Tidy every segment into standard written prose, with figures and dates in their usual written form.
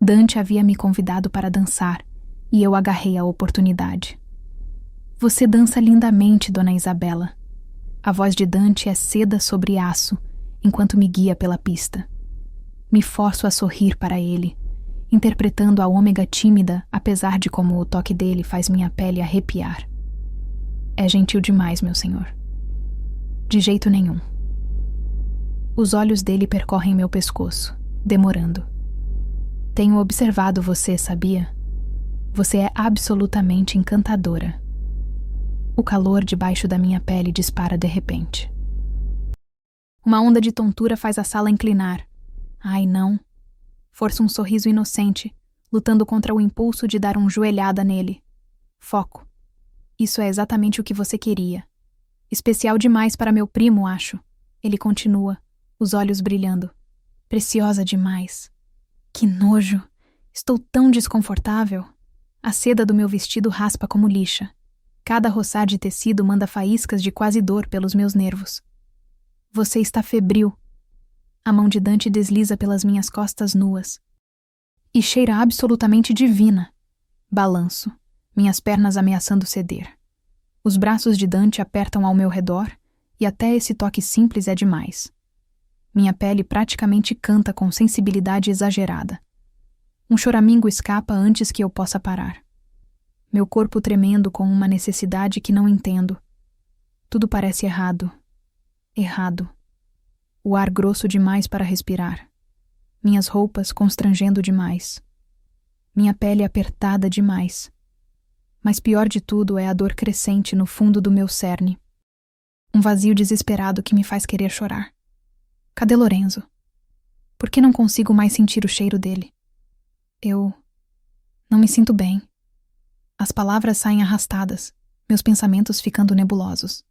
Dante havia me convidado para dançar, e eu agarrei a oportunidade. Você dança lindamente, Dona Isabela. A voz de Dante é seda sobre aço, enquanto me guia pela pista. Me forço a sorrir para ele, interpretando a ômega tímida, apesar de como o toque dele faz minha pele arrepiar. É gentil demais, meu senhor. De jeito nenhum. Os olhos dele percorrem meu pescoço, demorando. Tenho observado você, sabia? Você é absolutamente encantadora. O calor debaixo da minha pele dispara de repente. Uma onda de tontura faz a sala inclinar. Ai, não. Forço um sorriso inocente, lutando contra o impulso de dar uma joelhada nele. Foco. Isso é exatamente o que você queria. Especial demais para meu primo, acho. Ele continua, os olhos brilhando. Preciosa demais. Que nojo. Estou tão desconfortável. A seda do meu vestido raspa como lixa. Cada roçar de tecido manda faíscas de quase dor pelos meus nervos. Você está febril. A mão de Dante desliza pelas minhas costas nuas. E cheira absolutamente divina. Balanço, minhas pernas ameaçando ceder. Os braços de Dante apertam ao meu redor, e até esse toque simples é demais. Minha pele praticamente canta com sensibilidade exagerada. Um choramingo escapa antes que eu possa parar. Meu corpo tremendo com uma necessidade que não entendo. Tudo parece errado. Errado. O ar grosso demais para respirar. Minhas roupas constrangendo demais. Minha pele apertada demais. Mas pior de tudo é a dor crescente no fundo do meu cerne. Um vazio desesperado que me faz querer chorar. Cadê Lorenzo? Por que não consigo mais sentir o cheiro dele? Eu não me sinto bem. As palavras saem arrastadas, meus pensamentos ficando nebulosos.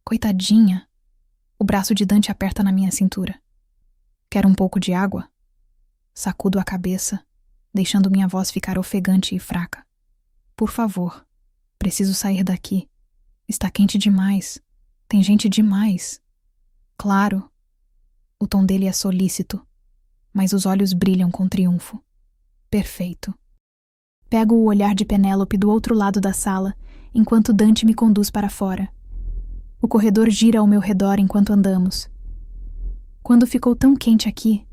Coitadinha! O braço de Dante aperta na minha cintura. Quer um pouco de água? Sacudo a cabeça, deixando minha voz ficar ofegante e fraca. Por favor, preciso sair daqui. Está quente demais. Tem gente demais. Claro. O tom dele é solícito, mas os olhos brilham com triunfo. Perfeito. Pego o olhar de Penélope do outro lado da sala, enquanto Dante me conduz para fora. O corredor gira ao meu redor enquanto andamos. Quando ficou tão quente aqui?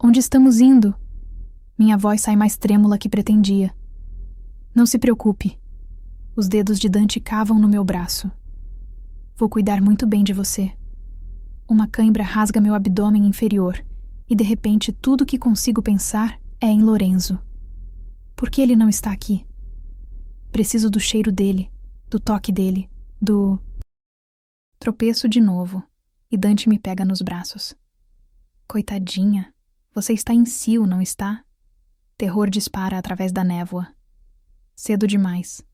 Onde estamos indo? Minha voz sai mais trêmula que pretendia. Não se preocupe. Os dedos de Dante cavam no meu braço. Vou cuidar muito bem de você. Uma cãibra rasga meu abdômen inferior, e de repente tudo o que consigo pensar é em Lorenzo. Por que ele não está aqui? Preciso do cheiro dele, do toque dele, do... Tropeço de novo, e Dante me pega nos braços. Coitadinha, você está em cio, não está? Terror dispara através da névoa. Cedo demais.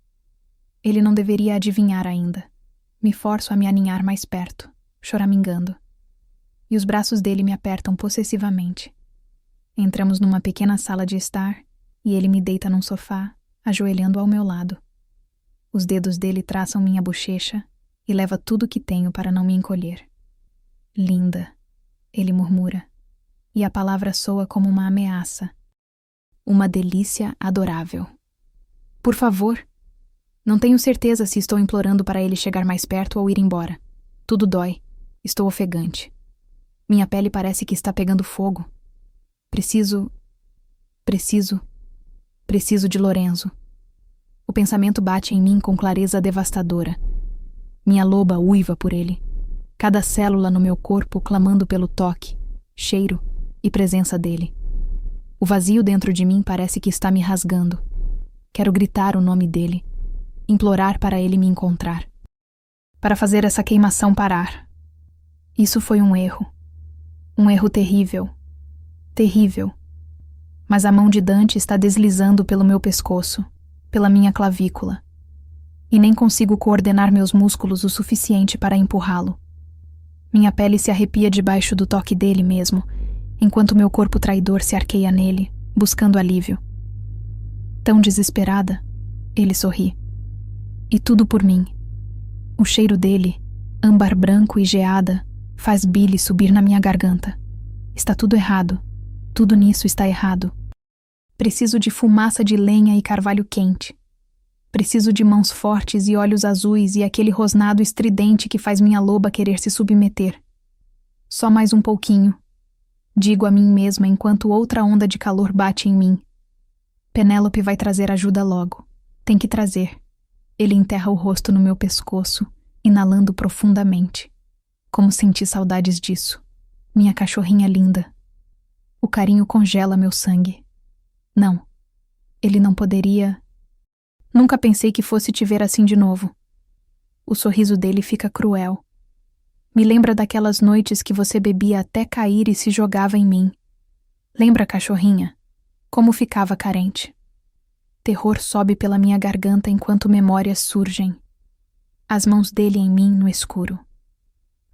Ele não deveria adivinhar ainda. Me forço a me aninhar mais perto, choramingando. E os braços dele me apertam possessivamente. Entramos numa pequena sala de estar, e ele me deita num sofá, ajoelhando ao meu lado. Os dedos dele traçam minha bochecha e leva tudo que tenho para não me encolher. Linda, ele murmura, e a palavra soa como uma ameaça. Uma delícia adorável. Por favor. Não tenho certeza se estou implorando para ele chegar mais perto ou ir embora. Tudo dói. Estou ofegante. Minha pele parece que está pegando fogo. Preciso de Lorenzo. O pensamento bate em mim com clareza devastadora. Minha loba uiva por ele. Cada célula no meu corpo clamando pelo toque, cheiro e presença dele. O vazio dentro de mim parece que está me rasgando. Quero gritar o nome dele. Implorar para ele me encontrar. Para fazer essa queimação parar. Isso foi um erro. Um erro terrível. Terrível. Mas a mão de Dante está deslizando pelo meu pescoço, pela minha clavícula. E nem consigo coordenar meus músculos o suficiente para empurrá-lo. Minha pele se arrepia debaixo do toque dele mesmo, enquanto meu corpo traidor se arqueia nele, buscando alívio. Tão desesperada, ele sorri. E tudo por mim. O cheiro dele, âmbar branco e geada, faz bile subir na minha garganta. Está tudo errado. Tudo nisso está errado. Preciso de fumaça de lenha e carvalho quente. Preciso de mãos fortes e olhos azuis e aquele rosnado estridente que faz minha loba querer se submeter. Só mais um pouquinho. Digo a mim mesma enquanto outra onda de calor bate em mim. Penélope vai trazer ajuda logo. Tem que trazer. Ele enterra o rosto no meu pescoço, inalando profundamente. Como senti saudades disso. Minha cachorrinha linda. O carinho congela meu sangue. Não. Ele não poderia... Nunca pensei que fosse te ver assim de novo. O sorriso dele fica cruel. Me lembra daquelas noites que você bebia até cair e se jogava em mim. Lembra, cachorrinha? Como ficava carente. Terror sobe pela minha garganta enquanto memórias surgem. As mãos dele em mim no escuro.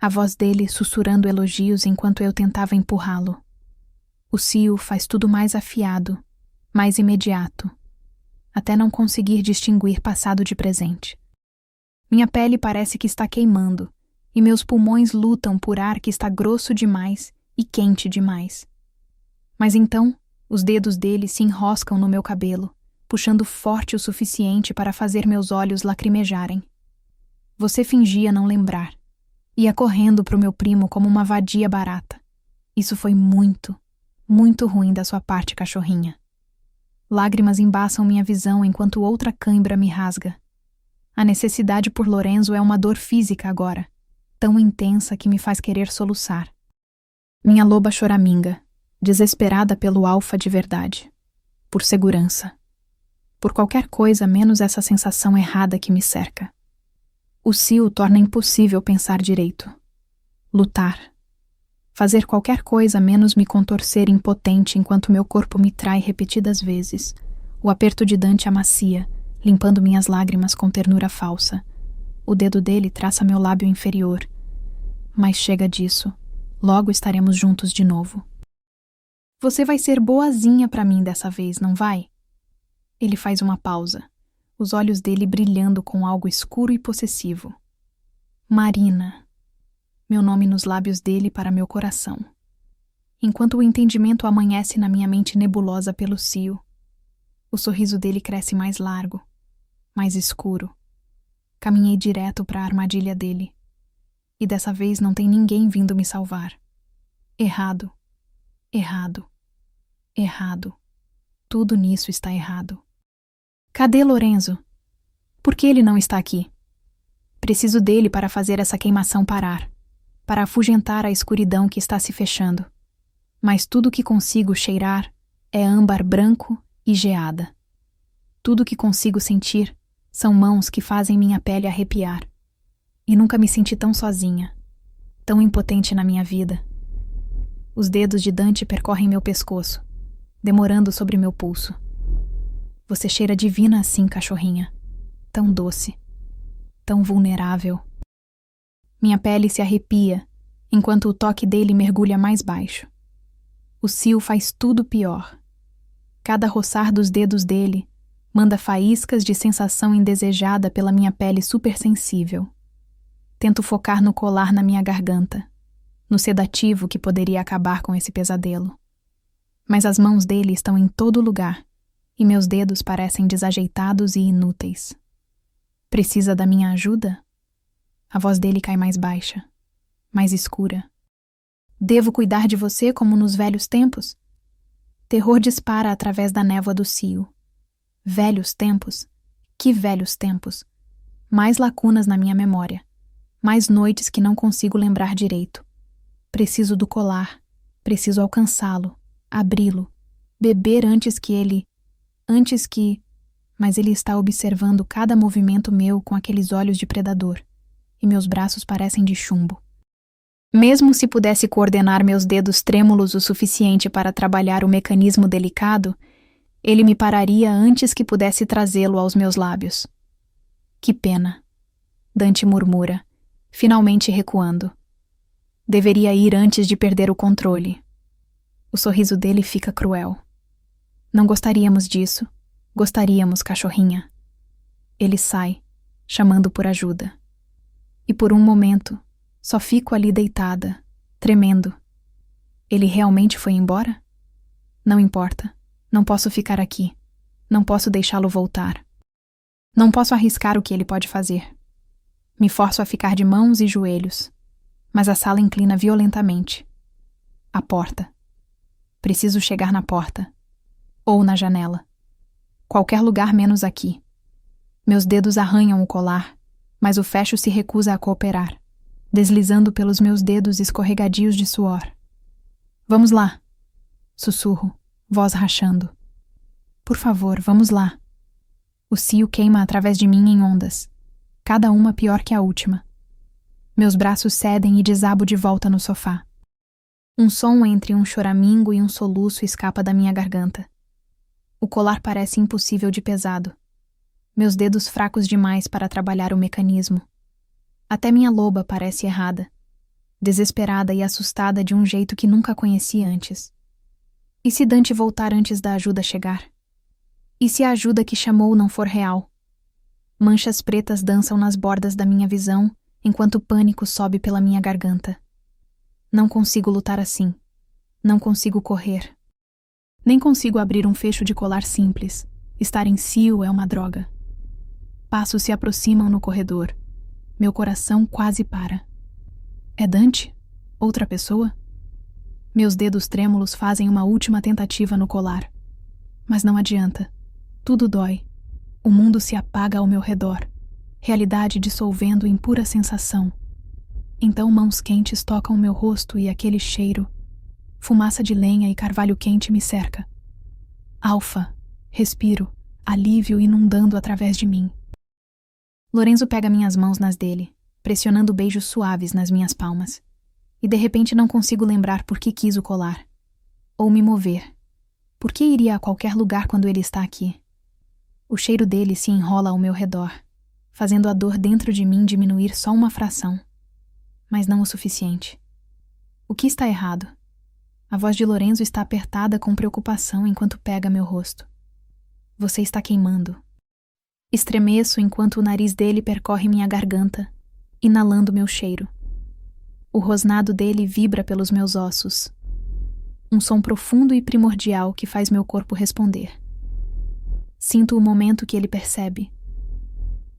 A voz dele sussurrando elogios enquanto eu tentava empurrá-lo. O cio faz tudo mais afiado, mais imediato, até não conseguir distinguir passado de presente. Minha pele parece que está queimando, e meus pulmões lutam por ar que está grosso demais e quente demais. Mas então, os dedos dele se enroscam no meu cabelo, puxando forte o suficiente para fazer meus olhos lacrimejarem. Você fingia não lembrar. Ia correndo pro meu primo como uma vadia barata. Isso foi muito, muito ruim da sua parte, cachorrinha. Lágrimas embaçam minha visão enquanto outra cãibra me rasga. A necessidade por Lorenzo é uma dor física agora, tão intensa que me faz querer soluçar. Minha loba choraminga, desesperada pelo alfa de verdade. Por segurança. Por qualquer coisa menos essa sensação errada que me cerca. O cio torna impossível pensar direito. Lutar. Fazer qualquer coisa menos me contorcer impotente enquanto meu corpo me trai repetidas vezes. O aperto de Dante amacia, limpando minhas lágrimas com ternura falsa. O dedo dele traça meu lábio inferior. Mas chega disso. Logo estaremos juntos de novo. Você vai ser boazinha pra mim dessa vez, não vai? Ele faz uma pausa. Os olhos dele brilhando com algo escuro e possessivo. Marina. Meu nome nos lábios dele para meu coração. Enquanto o entendimento amanhece na minha mente nebulosa pelo cio, o sorriso dele cresce mais largo, mais escuro. Caminhei direto para a armadilha dele. E dessa vez não tem ninguém vindo me salvar. Errado. Errado. Errado. Tudo nisso está errado. Cadê Lorenzo? Por que ele não está aqui? Preciso dele para fazer essa queimação parar, para afugentar a escuridão que está se fechando. Mas tudo que consigo cheirar é âmbar branco e geada. Tudo que consigo sentir são mãos que fazem minha pele arrepiar. E nunca me senti tão sozinha, tão impotente na minha vida. Os dedos de Dante percorrem meu pescoço, demorando sobre meu pulso. Você cheira divina assim, cachorrinha. Tão doce. Tão vulnerável. Minha pele se arrepia, enquanto o toque dele mergulha mais baixo. O cio faz tudo pior. Cada roçar dos dedos dele manda faíscas de sensação indesejada pela minha pele supersensível. Tento focar no colar na minha garganta, no sedativo que poderia acabar com esse pesadelo. Mas as mãos dele estão em todo lugar. E meus dedos parecem desajeitados e inúteis. Precisa da minha ajuda? A voz dele cai mais baixa, mais escura. Devo cuidar de você como nos velhos tempos? Terror dispara através da névoa do cio. Velhos tempos? Que velhos tempos? Mais lacunas na minha memória. Mais noites que não consigo lembrar direito. Preciso do colar. Preciso alcançá-lo, abri-lo, beber antes que... Mas ele está observando cada movimento meu com aqueles olhos de predador, e meus braços parecem de chumbo. Mesmo se pudesse coordenar meus dedos trêmulos o suficiente para trabalhar o mecanismo delicado, ele me pararia antes que pudesse trazê-lo aos meus lábios. Que pena, Dante murmura, finalmente recuando. Deveria ir antes de perder o controle. O sorriso dele fica cruel. Não gostaríamos disso. Gostaríamos, cachorrinha. Ele sai, chamando por ajuda. E por um momento, só fico ali deitada, tremendo. Ele realmente foi embora? Não importa. Não posso ficar aqui. Não posso deixá-lo voltar. Não posso arriscar o que ele pode fazer. Me forço a ficar de mãos e joelhos, mas a sala inclina violentamente. A porta. Preciso chegar na porta. Ou na janela. Qualquer lugar menos aqui. Meus dedos arranham o colar, mas o fecho se recusa a cooperar, deslizando pelos meus dedos escorregadios de suor. Vamos lá, sussurro, voz rachando. Por favor, vamos lá. O cio queima através de mim em ondas, cada uma pior que a última. Meus braços cedem e desabo de volta no sofá. Um som entre um choramingo e um soluço escapa da minha garganta. O colar parece impossível de pesado. Meus dedos fracos demais para trabalhar o mecanismo. Até minha loba parece errada, desesperada e assustada de um jeito que nunca conheci antes. E se Dante voltar antes da ajuda chegar? E se a ajuda que chamou não for real? Manchas pretas dançam nas bordas da minha visão, enquanto o pânico sobe pela minha garganta. Não consigo lutar assim. Não consigo correr. Nem consigo abrir um fecho de colar simples. Estar em cio é uma droga. Passos se aproximam no corredor. Meu coração quase para. É Dante? Outra pessoa? Meus dedos trêmulos fazem uma última tentativa no colar. Mas não adianta. Tudo dói. O mundo se apaga ao meu redor. Realidade dissolvendo em pura sensação. Então mãos quentes tocam meu rosto e aquele cheiro. Fumaça de lenha e carvalho quente me cerca. Alfa. Respiro. Alívio inundando através de mim. Lorenzo pega minhas mãos nas dele, pressionando beijos suaves nas minhas palmas. E de repente não consigo lembrar por que quis o colar. Ou me mover. Por que iria a qualquer lugar quando ele está aqui? O cheiro dele se enrola ao meu redor, fazendo a dor dentro de mim diminuir só uma fração. Mas não o suficiente. O que está errado? A voz de Lorenzo está apertada com preocupação enquanto pega meu rosto. Você está queimando. Estremeço enquanto o nariz dele percorre minha garganta, inalando meu cheiro. O rosnado dele vibra pelos meus ossos. Um som profundo e primordial que faz meu corpo responder. Sinto o momento que ele percebe.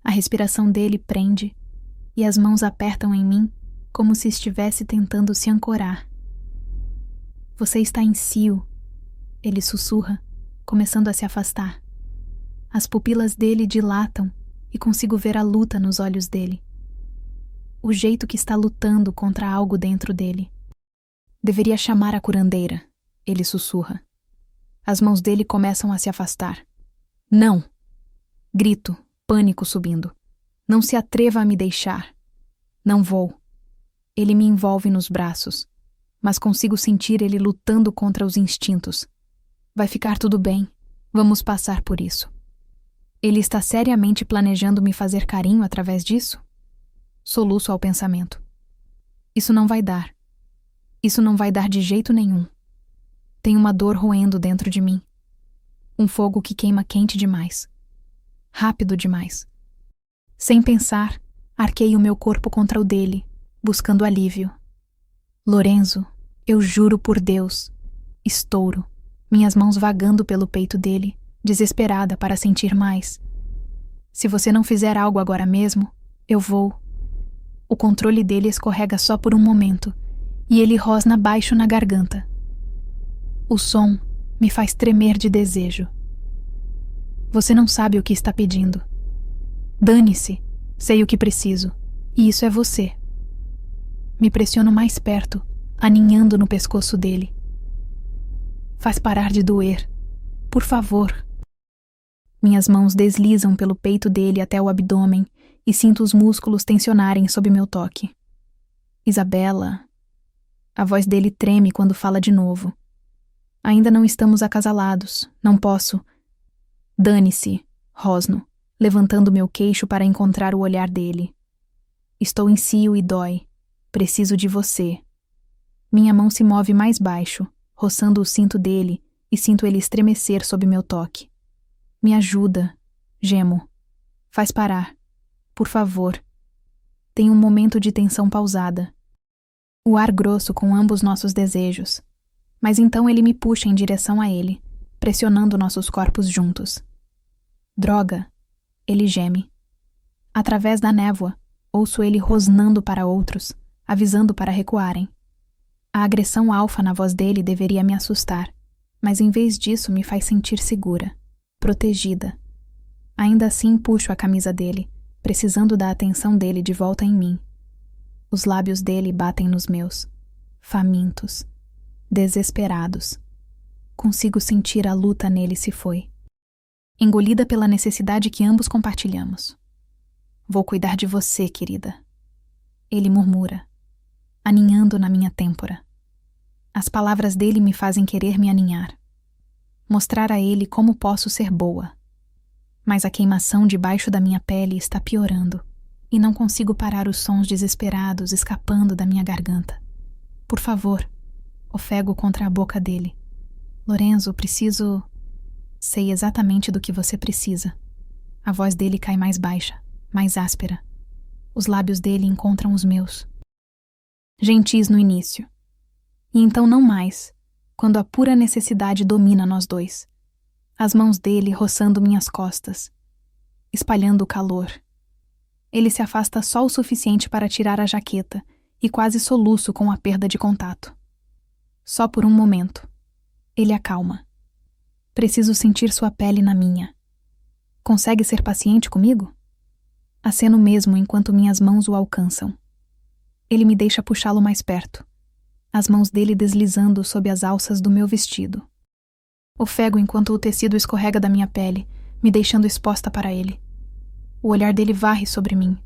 A respiração dele prende e as mãos apertam em mim como se estivesse tentando se ancorar. Você está em cio, ele sussurra, começando a se afastar. As pupilas dele dilatam e consigo ver a luta nos olhos dele. O jeito que está lutando contra algo dentro dele. Deveria chamar a curandeira, ele sussurra. As mãos dele começam a se afastar. Não! Grito, pânico subindo. Não se atreva a me deixar. Não vou. Ele me envolve nos braços, mas consigo sentir ele lutando contra os instintos. Vai ficar tudo bem. Vamos passar por isso. Ele está seriamente planejando me fazer carinho através disso? Soluço ao pensamento. Isso não vai dar. Isso não vai dar de jeito nenhum. Tem uma dor roendo dentro de mim. Um fogo que queima quente demais. Rápido demais. Sem pensar, arquei o meu corpo contra o dele, buscando alívio. Lorenzo, eu juro por Deus. Estouro, minhas mãos vagando pelo peito dele, desesperada para sentir mais. Se você não fizer algo agora mesmo, eu vou. O controle dele escorrega só por um momento, e ele rosna baixo na garganta. O som me faz tremer de desejo. Você não sabe o que está pedindo. Dane-se, sei o que preciso, e isso é você. Me pressiono mais perto, aninhando no pescoço dele. Faz parar de doer. Por favor. Minhas mãos deslizam pelo peito dele até o abdômen e sinto os músculos tensionarem sob meu toque. Isabela. A voz dele treme quando fala de novo. Ainda não estamos acasalados. Não posso. Dane-se, rosno, levantando meu queixo para encontrar o olhar dele. Estou em cio e dói. Preciso de você. Minha mão se move mais baixo, roçando o cinto dele, e sinto ele estremecer sob meu toque. Me ajuda, gemo. Faz parar. Por favor. Tem um momento de tensão pausada. O ar grosso com ambos nossos desejos. Mas então ele me puxa em direção a ele, pressionando nossos corpos juntos. Droga! Ele geme. Através da névoa, ouço ele rosnando para outros, avisando para recuarem. A agressão alfa na voz dele deveria me assustar, mas em vez disso me faz sentir segura, protegida. Ainda assim puxo a camisa dele, precisando da atenção dele de volta em mim. Os lábios dele batem nos meus, famintos, desesperados. Consigo sentir a luta nele se foi, engolida pela necessidade que ambos compartilhamos. Vou cuidar de você, querida. Ele murmura, aninhando na minha têmpora. As palavras dele me fazem querer me aninhar. Mostrar a ele como posso ser boa. Mas a queimação debaixo da minha pele está piorando, e não consigo parar os sons desesperados escapando da minha garganta. Por favor, ofego contra a boca dele. Lorenzo, preciso... Sei exatamente do que você precisa. A voz dele cai mais baixa, mais áspera. Os lábios dele encontram os meus. Gentis no início. E então não mais, quando a pura necessidade domina nós dois. As mãos dele roçando minhas costas, espalhando o calor. Ele se afasta só o suficiente para tirar a jaqueta e quase soluço com a perda de contato. Só por um momento. Ele acalma. Preciso sentir sua pele na minha. Consegue ser paciente comigo? Aceno mesmo enquanto minhas mãos o alcançam. Ele me deixa puxá-lo mais perto, as mãos dele deslizando sob as alças do meu vestido. Ofego enquanto o tecido escorrega da minha pele, me deixando exposta para ele. O olhar dele varre sobre mim,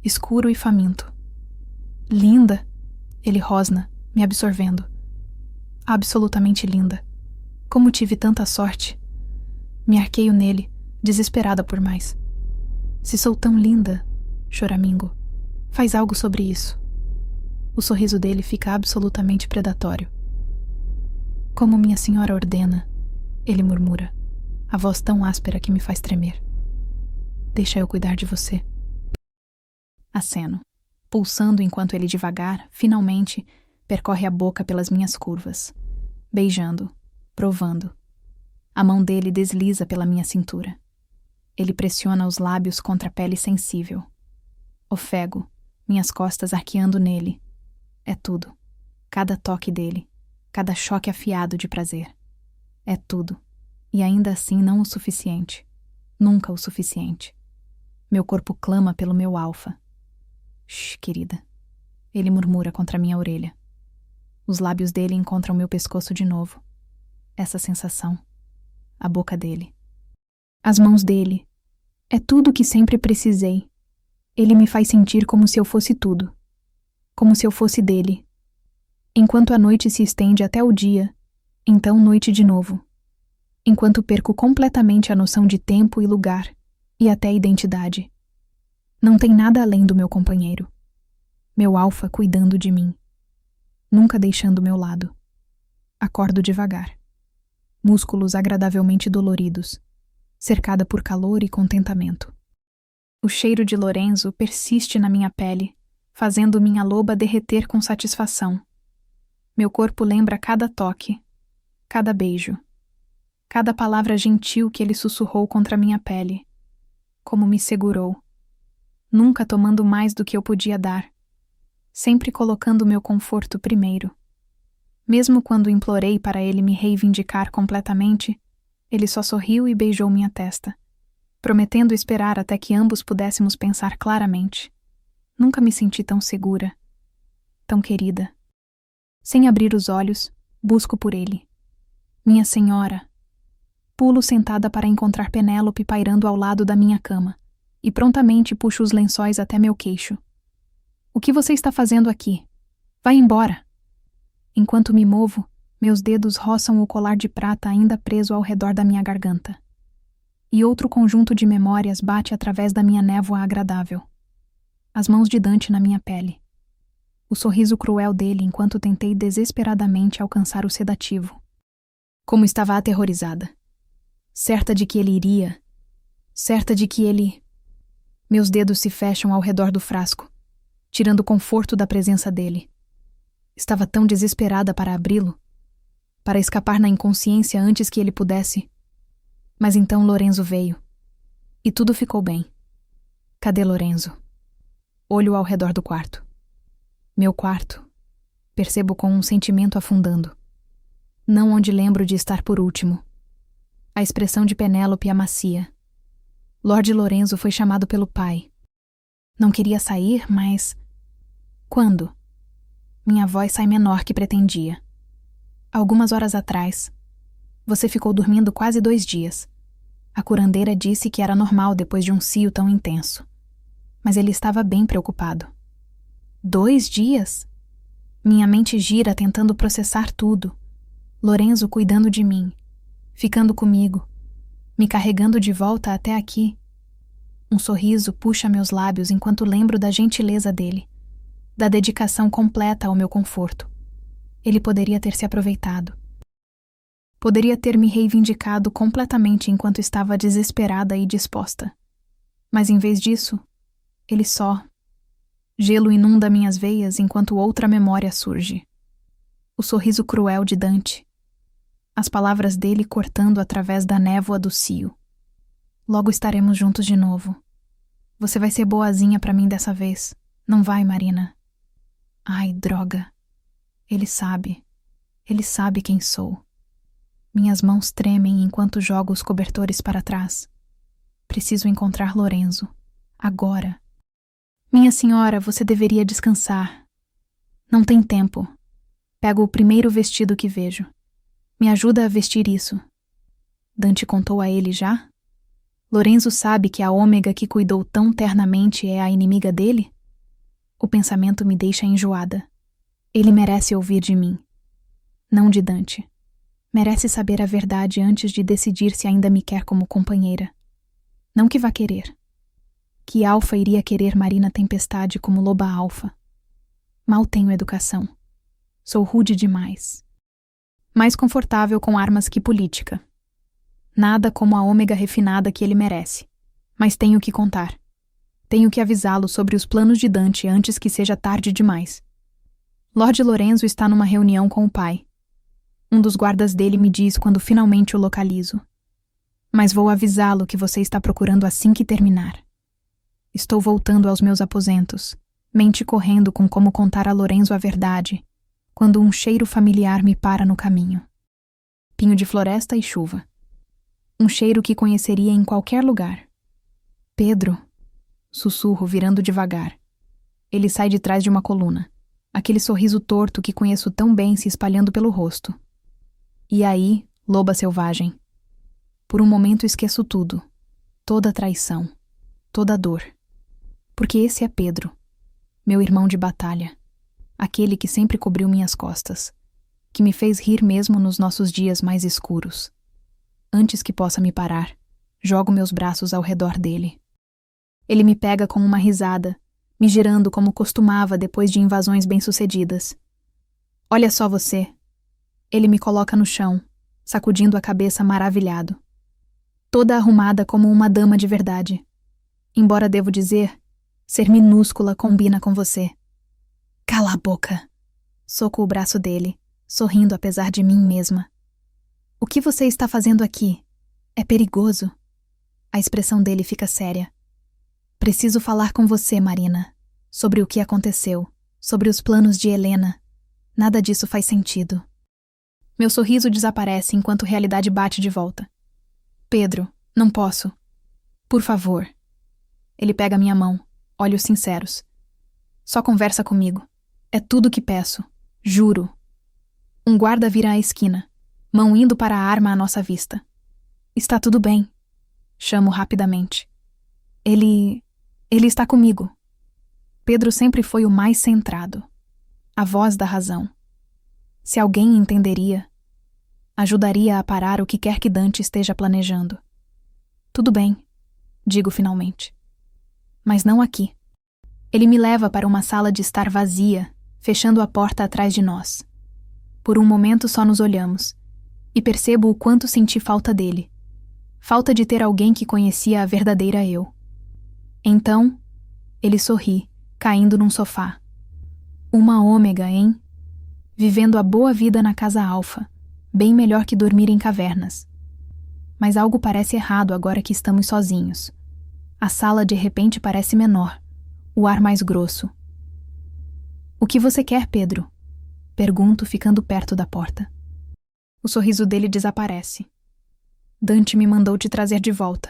escuro e faminto. Linda! Ele rosna, me absorvendo. Absolutamente linda. Como tive tanta sorte. Me arqueio nele, desesperada por mais. Se sou tão linda, choramingo, faz algo sobre isso. O sorriso dele fica absolutamente predatório. Como minha senhora ordena, ele murmura, a voz tão áspera que me faz tremer. Deixa eu cuidar de você. Aceno, pulsando enquanto ele devagar, finalmente, percorre a boca pelas minhas curvas, beijando, provando. A mão dele desliza pela minha cintura. Ele pressiona os lábios contra a pele sensível. Ofego, minhas costas arqueando nele. É tudo. Cada toque dele, cada choque afiado de prazer. É tudo. E ainda assim não o suficiente. Nunca o suficiente. Meu corpo clama pelo meu alfa. Shh, querida. Ele murmura contra minha orelha. Os lábios dele encontram meu pescoço de novo. Essa sensação. A boca dele. As mãos dele. É tudo o que sempre precisei. Ele me faz sentir como se eu fosse tudo. Como se eu fosse dele. Enquanto a noite se estende até o dia, então noite de novo. Enquanto perco completamente a noção de tempo e lugar, e até identidade. Não tem nada além do meu companheiro. Meu alfa cuidando de mim. Nunca deixando meu lado. Acordo devagar. Músculos agradavelmente doloridos, cercada por calor e contentamento. O cheiro de Lorenzo persiste na minha pele, fazendo minha loba derreter com satisfação. Meu corpo lembra cada toque, cada beijo, cada palavra gentil que ele sussurrou contra minha pele, como me segurou, nunca tomando mais do que eu podia dar, sempre colocando meu conforto primeiro. Mesmo quando implorei para ele me reivindicar completamente, ele só sorriu e beijou minha testa, prometendo esperar até que ambos pudéssemos pensar claramente. Nunca me senti tão segura, tão querida. Sem abrir os olhos, busco por ele. Minha senhora. Pulo sentada para encontrar Penélope pairando ao lado da minha cama, e prontamente puxo os lençóis até meu queixo. O que você está fazendo aqui? Vai embora! Enquanto me movo, meus dedos roçam o colar de prata ainda preso ao redor da minha garganta. E outro conjunto de memórias bate através da minha névoa agradável. As mãos de Dante na minha pele. O sorriso cruel dele enquanto tentei desesperadamente alcançar o sedativo. Como estava aterrorizada. Certa de que ele iria. Certa de que ele... Meus dedos se fecham ao redor do frasco, tirando o conforto da presença dele. Estava tão desesperada para abri-lo. para escapar na inconsciência antes que ele pudesse. Mas então Lorenzo veio. E tudo ficou bem. Cadê Lorenzo? Olho ao redor do quarto. Meu quarto. Percebo com um sentimento afundando. Não onde lembro de estar por último. A expressão de Penélope amacia. Lord Lorenzo foi chamado pelo pai. Não queria sair, mas... Quando? Minha voz sai menor que pretendia. Algumas horas atrás. Você ficou dormindo quase 2 dias. A curandeira disse que era normal depois de um cio tão intenso. Mas ele estava bem preocupado. 2 dias? Minha mente gira tentando processar tudo. Lorenzo cuidando de mim, ficando comigo, me carregando de volta até aqui. Um sorriso puxa meus lábios enquanto lembro da gentileza dele, da dedicação completa ao meu conforto. Ele poderia ter se aproveitado. Poderia ter me reivindicado completamente enquanto estava desesperada e disposta. Mas em vez disso, ele só... Gelo inunda minhas veias enquanto outra memória surge. O sorriso cruel de Dante. As palavras dele cortando através da névoa do cio. Logo estaremos juntos de novo. Você vai ser boazinha pra mim dessa vez. Não vai, Marina? Ai, droga. Ele sabe. Ele sabe quem sou. Minhas mãos tremem enquanto jogo os cobertores para trás. Preciso encontrar Lorenzo. Agora. Minha senhora, você deveria descansar. Não tem tempo. Pego o primeiro vestido que vejo. Me ajuda a vestir isso. Dante contou a ele já? Lorenzo sabe que a Ômega que cuidou tão ternamente é a inimiga dele? O pensamento me deixa enjoada. Ele merece ouvir de mim. Não de Dante. Merece saber a verdade antes de decidir se ainda me quer como companheira. Não que vá querer. Que Alfa iria querer Marina Tempestade como loba alfa? Mal tenho educação. Sou rude demais. Mais confortável com armas que política. Nada como a Ômega refinada que ele merece. Mas tenho que contar. Tenho que avisá-lo sobre os planos de Dante antes que seja tarde demais. Lord Lorenzo está numa reunião com o pai. Um dos guardas dele me diz quando finalmente o localizo. Mas vou avisá-lo que você está procurando assim que terminar. Estou voltando aos meus aposentos, mente correndo com como contar a Lorenzo a verdade, quando um cheiro familiar me para no caminho. Pinho de floresta e chuva. Um cheiro que conheceria em qualquer lugar. Pedro, sussurro virando devagar. Ele sai de trás de uma coluna, aquele sorriso torto que conheço tão bem se espalhando pelo rosto. E aí, loba selvagem. Por um momento esqueço tudo, toda a traição, toda a dor. Porque esse é Pedro, meu irmão de batalha. Aquele que sempre cobriu minhas costas, que me fez rir mesmo nos nossos dias mais escuros. Antes que possa me parar, jogo meus braços ao redor dele. Ele me pega com uma risada, me girando como costumava depois de invasões bem-sucedidas. Olha só você. Ele me coloca no chão, sacudindo a cabeça maravilhado. Toda arrumada como uma dama de verdade. Embora devo dizer, ser minúscula combina com você. Cala a boca. Soco o braço dele, sorrindo apesar de mim mesma. O que você está fazendo aqui? É perigoso. A expressão dele fica séria. Preciso falar com você, Marina. Sobre o que aconteceu. Sobre os planos de Helena. Nada disso faz sentido. Meu sorriso desaparece enquanto a realidade bate de volta. Pedro, não posso. Por favor. Ele pega minha mão, olhos sinceros. Só conversa comigo. É tudo que peço. Juro. Um guarda vira à esquina, mão indo para a arma à nossa vista. Está tudo bem. Chamo rapidamente. Ele está comigo. Pedro sempre foi o mais centrado. A voz da razão. Se alguém entenderia, ajudaria a parar o que quer que Dante esteja planejando. Tudo bem, digo finalmente. Mas não aqui. Ele me leva para uma sala de estar vazia, fechando a porta atrás de nós. Por um momento só nos olhamos, e percebo o quanto senti falta dele. Falta de ter alguém que conhecia a verdadeira eu. Então, ele sorri, caindo num sofá. Uma Ômega, hein? Vivendo a boa vida na casa alfa, Bem melhor que dormir em cavernas. Mas algo parece errado agora que estamos sozinhos. A sala de repente parece menor, o ar mais grosso. O que você quer, Pedro? Pergunto, ficando perto da porta. O sorriso dele desaparece. Dante me mandou te trazer de volta.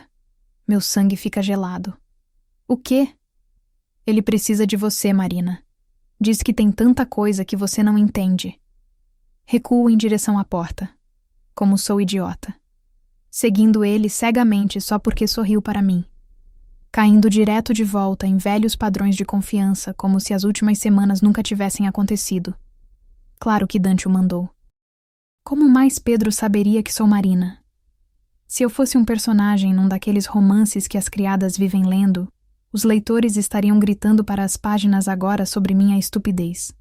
Meu sangue fica gelado. O quê? Ele precisa de você, Marina. Diz que tem tanta coisa que você não entende. Recuo em direção à porta. Como sou idiota. Seguindo ele cegamente só porque sorriu para mim. Caindo direto de volta em velhos padrões de confiança, como se as últimas semanas nunca tivessem acontecido. Claro que Dante o mandou. Como mais Pedro saberia que sou Marina? Se eu fosse um personagem num daqueles romances que as criadas vivem lendo, os leitores estariam gritando para as páginas agora sobre minha estupidez.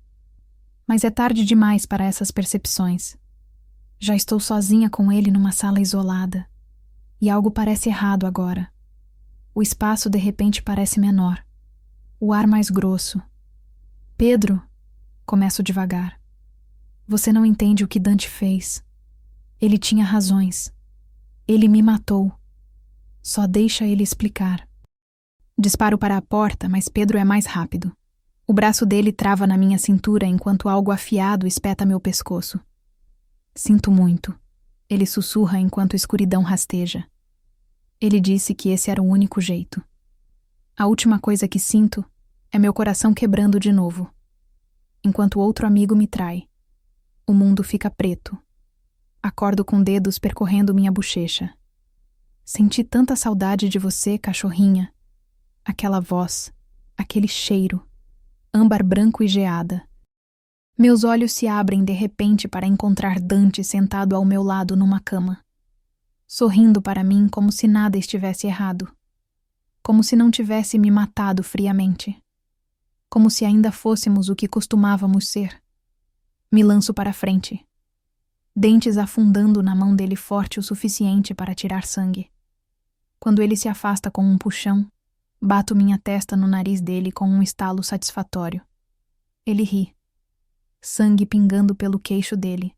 Mas é tarde demais para essas percepções. Já estou sozinha com ele numa sala isolada. E algo parece errado agora. O espaço de repente parece menor. O ar mais grosso. Pedro, começo devagar. Você não entende o que Dante fez. Ele tinha razões. Ele me matou. Só deixa ele explicar. Disparo para a porta, mas Pedro é mais rápido. O braço dele trava na minha cintura enquanto algo afiado espeta meu pescoço. Sinto muito. Ele sussurra enquanto a escuridão rasteja. Ele disse que esse era o único jeito. A última coisa que sinto é meu coração quebrando de novo. Enquanto outro amigo me trai. O mundo fica preto. Acordo com dedos percorrendo minha bochecha. Senti tanta saudade de você, cachorrinha. Aquela voz, aquele cheiro, âmbar branco e geada. Meus olhos se abrem de repente para encontrar Dante sentado ao meu lado numa cama. Sorrindo para mim como se nada estivesse errado. Como se não tivesse me matado friamente. Como se ainda fôssemos o que costumávamos ser. Me lanço para frente. Dentes afundando na mão dele forte o suficiente para tirar sangue. Quando ele se afasta com um puxão, bato minha testa no nariz dele com um estalo satisfatório. Ele ri. Sangue pingando pelo queixo dele.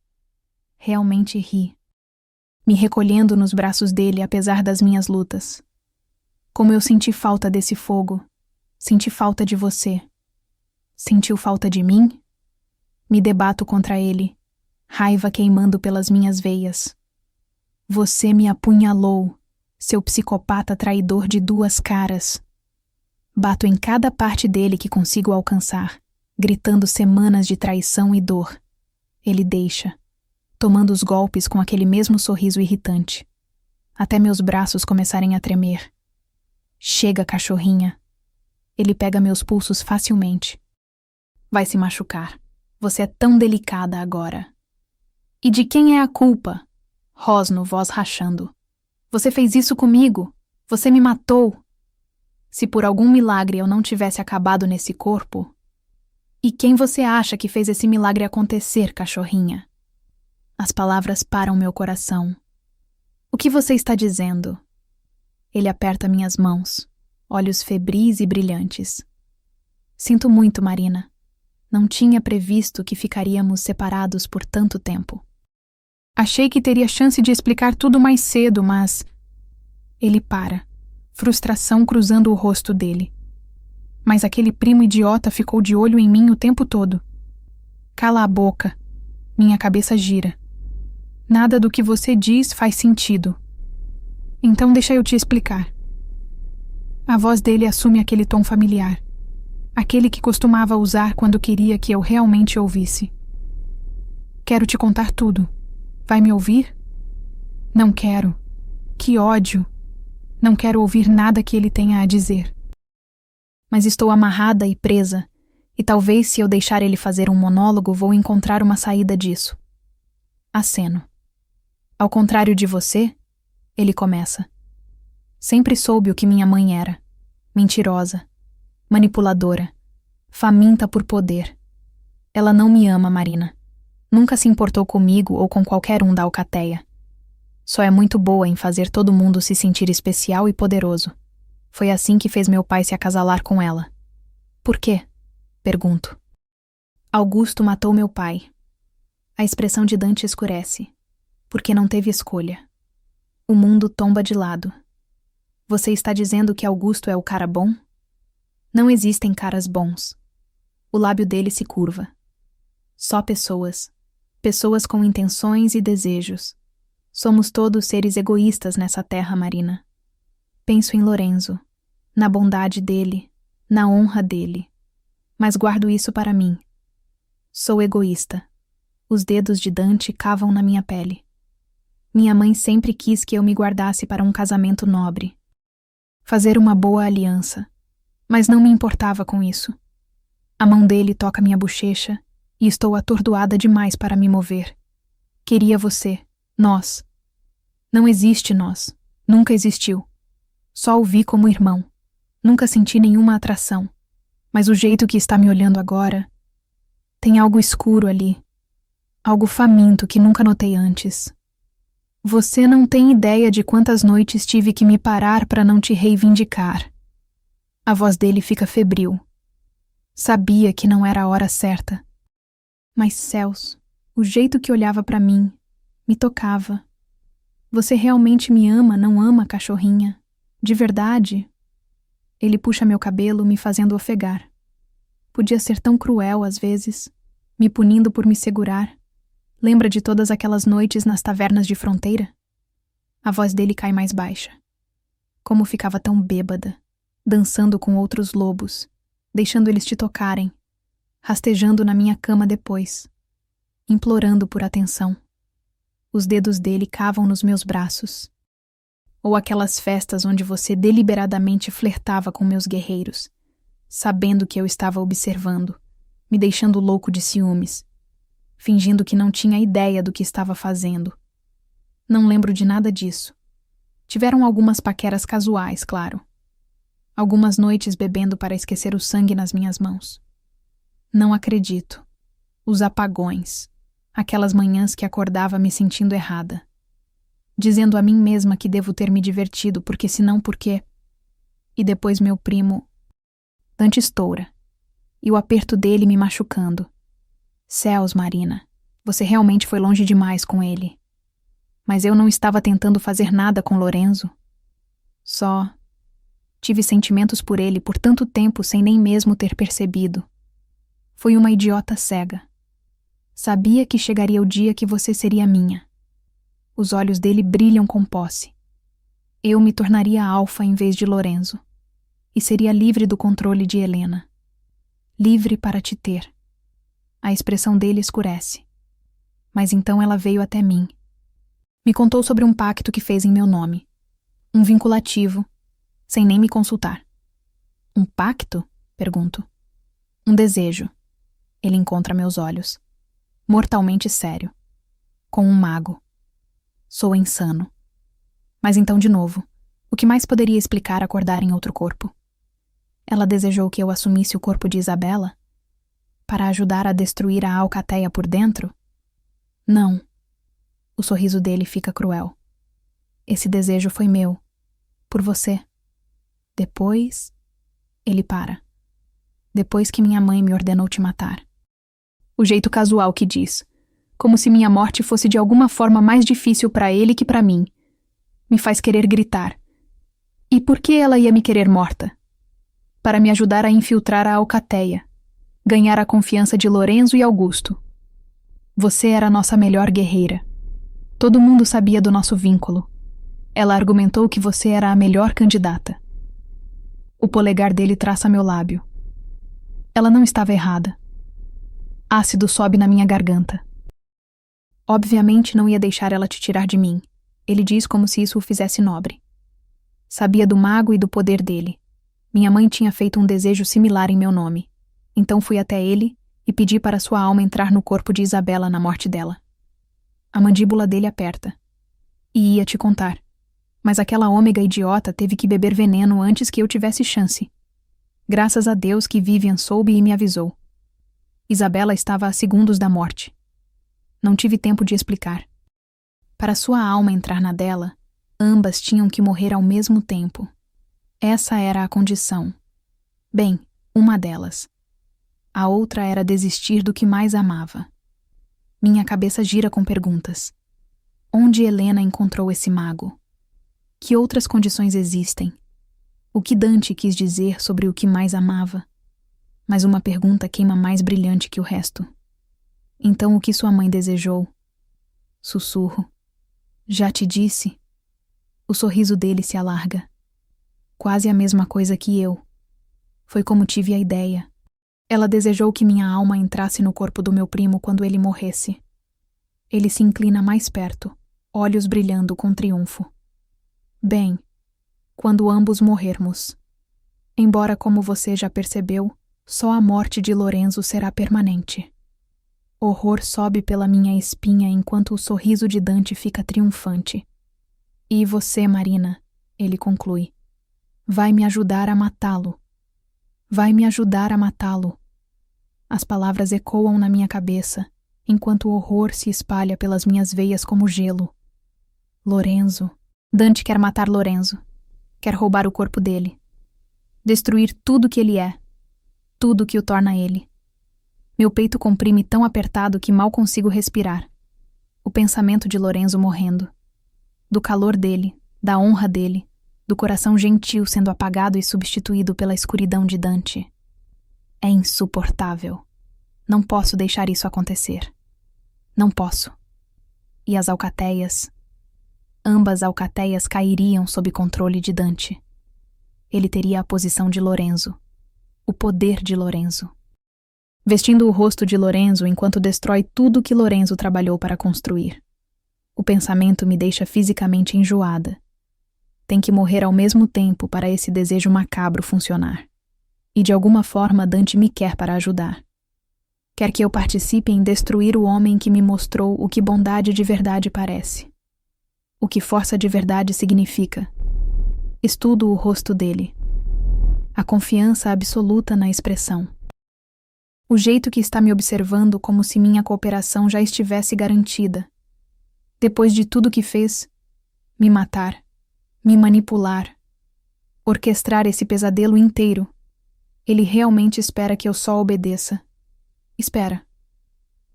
Realmente ri. Me recolhendo nos braços dele apesar das minhas lutas. Como eu senti falta desse fogo. Senti falta de você. Sentiu falta de mim? Me debato contra ele. Raiva queimando pelas minhas veias. Você me apunhalou, seu psicopata traidor de duas caras. Bato em cada parte dele que consigo alcançar, gritando semanas de traição e dor. Ele deixa, tomando os golpes com aquele mesmo sorriso irritante, até meus braços começarem a tremer. Chega, cachorrinha. Ele pega meus pulsos facilmente. Vai se machucar. Você é tão delicada agora. E de quem é a culpa? Rosno, voz rachando. Você fez isso comigo. Você me matou. Se por algum milagre eu não tivesse acabado nesse corpo... E quem você acha que fez esse milagre acontecer, cachorrinha? As palavras param meu coração. O que você está dizendo? Ele aperta minhas mãos, olhos febris e brilhantes. Sinto muito, Marina. Não tinha previsto que ficaríamos separados por tanto tempo. Achei que teria chance de explicar tudo mais cedo, mas... Ele para, frustração cruzando o rosto dele. Mas aquele primo idiota ficou de olho em mim o tempo todo. Cala a boca. Minha cabeça gira. Nada do que você diz faz sentido. Então deixa eu te explicar. A voz dele assume aquele tom familiar. Aquele que costumava usar quando queria que eu realmente ouvisse. Quero te contar tudo. Vai me ouvir? Não quero. Que ódio. Não quero ouvir nada que ele tenha a dizer. Mas estou amarrada e presa, e talvez se eu deixar ele fazer um monólogo vou encontrar uma saída disso. Aceno. Ao contrário de você, ele começa. Sempre soube o que minha mãe era. Mentirosa. Manipuladora. Faminta por poder. Ela não me ama, Marina. Nunca se importou comigo ou com qualquer um da alcateia. Só é muito boa em fazer todo mundo se sentir especial e poderoso. Foi assim que fez meu pai se acasalar com ela. Por quê? Pergunto. Augusto matou meu pai. A expressão de Dante escurece. Porque não teve escolha. O mundo tomba de lado. Você está dizendo que Augusto é o cara bom? Não existem caras bons. O lábio dele se curva. Só pessoas. Pessoas com intenções e desejos. Somos todos seres egoístas nessa terra, Marina. Penso em Lorenzo, na bondade dele, na honra dele. Mas guardo isso para mim. Sou egoísta. Os dedos de Dante cavam na minha pele. Minha mãe sempre quis que eu me guardasse para um casamento nobre. Fazer uma boa aliança. Mas não me importava com isso. A mão dele toca minha bochecha e estou atordoada demais para me mover. Queria você, nós. Não existe nós. Nunca existiu. Só o vi como irmão. Nunca senti nenhuma atração. Mas o jeito que está me olhando agora... Tem algo escuro ali. Algo faminto que nunca notei antes. Você não tem ideia de quantas noites tive que me parar para não te reivindicar. A voz dele fica febril. Sabia que não era a hora certa. Mas céus, o jeito que olhava para mim, me tocava. Você realmente me ama, não ama, cachorrinha? De verdade? Ele puxa meu cabelo, me fazendo ofegar. Podia ser tão cruel às vezes, me punindo por me segurar. Lembra de todas aquelas noites nas tavernas de fronteira? A voz dele cai mais baixa. Como ficava tão bêbada, dançando com outros lobos, deixando eles te tocarem, rastejando na minha cama depois, implorando por atenção. Os dedos dele cavam nos meus braços. Ou aquelas festas onde você deliberadamente flertava com meus guerreiros, sabendo que eu estava observando, me deixando louco de ciúmes, fingindo que não tinha ideia do que estava fazendo. Não lembro de nada disso. Tiveram algumas paqueras casuais, claro. Algumas noites bebendo para esquecer o sangue nas minhas mãos. Não acredito. Os apagões. Aquelas manhãs que acordava me sentindo errada. Dizendo a mim mesma que devo ter me divertido, porque senão por quê? E depois meu primo... Dante estoura. E o aperto dele me machucando. Céus, Marina. Você realmente foi longe demais com ele. Mas eu não estava tentando fazer nada com Lorenzo. Só... Tive sentimentos por ele por tanto tempo sem nem mesmo ter percebido. Fui uma idiota cega. Sabia que chegaria o dia que você seria minha. Os olhos dele brilham com posse. Eu me tornaria Alfa em vez de Lorenzo. E seria livre do controle de Helena. Livre para te ter. A expressão dele escurece. Mas então ela veio até mim. Me contou sobre um pacto que fez em meu nome. Um vinculativo, sem nem me consultar. Um pacto? Pergunto. Um desejo. Ele encontra meus olhos. Mortalmente sério. Com um mago. Sou insano. Mas então de novo, o que mais poderia explicar acordar em outro corpo? Ela desejou que eu assumisse o corpo de Isabela? Para ajudar a destruir a alcateia por dentro? Não. O sorriso dele fica cruel. Esse desejo foi meu. Por você. Depois... Ele para. Depois que minha mãe me ordenou te matar. O jeito casual que diz. Como se minha morte fosse de alguma forma mais difícil para ele que para mim. Me faz querer gritar. E por que ela ia me querer morta? Para me ajudar a infiltrar a alcateia. Ganhar a confiança de Lorenzo e Augusto. Você era a nossa melhor guerreira. Todo mundo sabia do nosso vínculo. Ela argumentou que você era a melhor candidata. O polegar dele traça meu lábio. Ela não estava errada. Ácido sobe na minha garganta. Obviamente não ia deixar ela te tirar de mim. Ele diz como se isso o fizesse nobre. Sabia do mago e do poder dele. Minha mãe tinha feito um desejo similar em meu nome. Então fui até ele e pedi para sua alma entrar no corpo de Isabela na morte dela. A mandíbula dele aperta. E ia te contar. Mas aquela ômega idiota teve que beber veneno antes que eu tivesse chance. Graças a Deus que Vivian soube e me avisou. Isabela estava a segundos da morte. Não tive tempo de explicar. Para sua alma entrar na dela, ambas tinham que morrer ao mesmo tempo. Essa era a condição. Bem, uma delas. A outra era desistir do que mais amava. Minha cabeça gira com perguntas. Onde Helena encontrou esse mago? Que outras condições existem? O que Dante quis dizer sobre o que mais amava? Mas uma pergunta queima mais brilhante que o resto. Então o que sua mãe desejou? Sussurro. Já te disse. O sorriso dele se alarga. Quase a mesma coisa que eu. Foi como tive a ideia. Ela desejou que minha alma entrasse no corpo do meu primo quando ele morresse. Ele se inclina mais perto, olhos brilhando com triunfo. Bem, quando ambos morrermos. Embora, como você já percebeu, só a morte de Lorenzo será permanente. Horror sobe pela minha espinha enquanto o sorriso de Dante fica triunfante. E você, Marina, ele conclui, vai me ajudar a matá-lo. Vai me ajudar a matá-lo. As palavras ecoam na minha cabeça, enquanto o horror se espalha pelas minhas veias como gelo. Lorenzo. Dante quer matar Lorenzo. Quer roubar o corpo dele. Destruir tudo que ele é. Tudo que o torna ele. Meu peito comprime tão apertado que mal consigo respirar. O pensamento de Lorenzo morrendo. Do calor dele, da honra dele, do coração gentil sendo apagado e substituído pela escuridão de Dante. É insuportável. Não posso deixar isso acontecer. Não posso. E as alcateias? Ambas alcateias cairiam sob controle de Dante. Ele teria a posição de Lorenzo. O poder de Lorenzo. Vestindo o rosto de Lorenzo enquanto destrói tudo que Lorenzo trabalhou para construir. O pensamento me deixa fisicamente enjoada. Tem que morrer ao mesmo tempo para esse desejo macabro funcionar. E de alguma forma Dante me quer para ajudar. Quer que eu participe em destruir o homem que me mostrou o que bondade de verdade parece. O que força de verdade significa. Estudo o rosto dele. A confiança absoluta na expressão. O jeito que está me observando como se minha cooperação já estivesse garantida. Depois de tudo que fez, me matar, me manipular, orquestrar esse pesadelo inteiro. Ele realmente espera que eu só obedeça. Espera.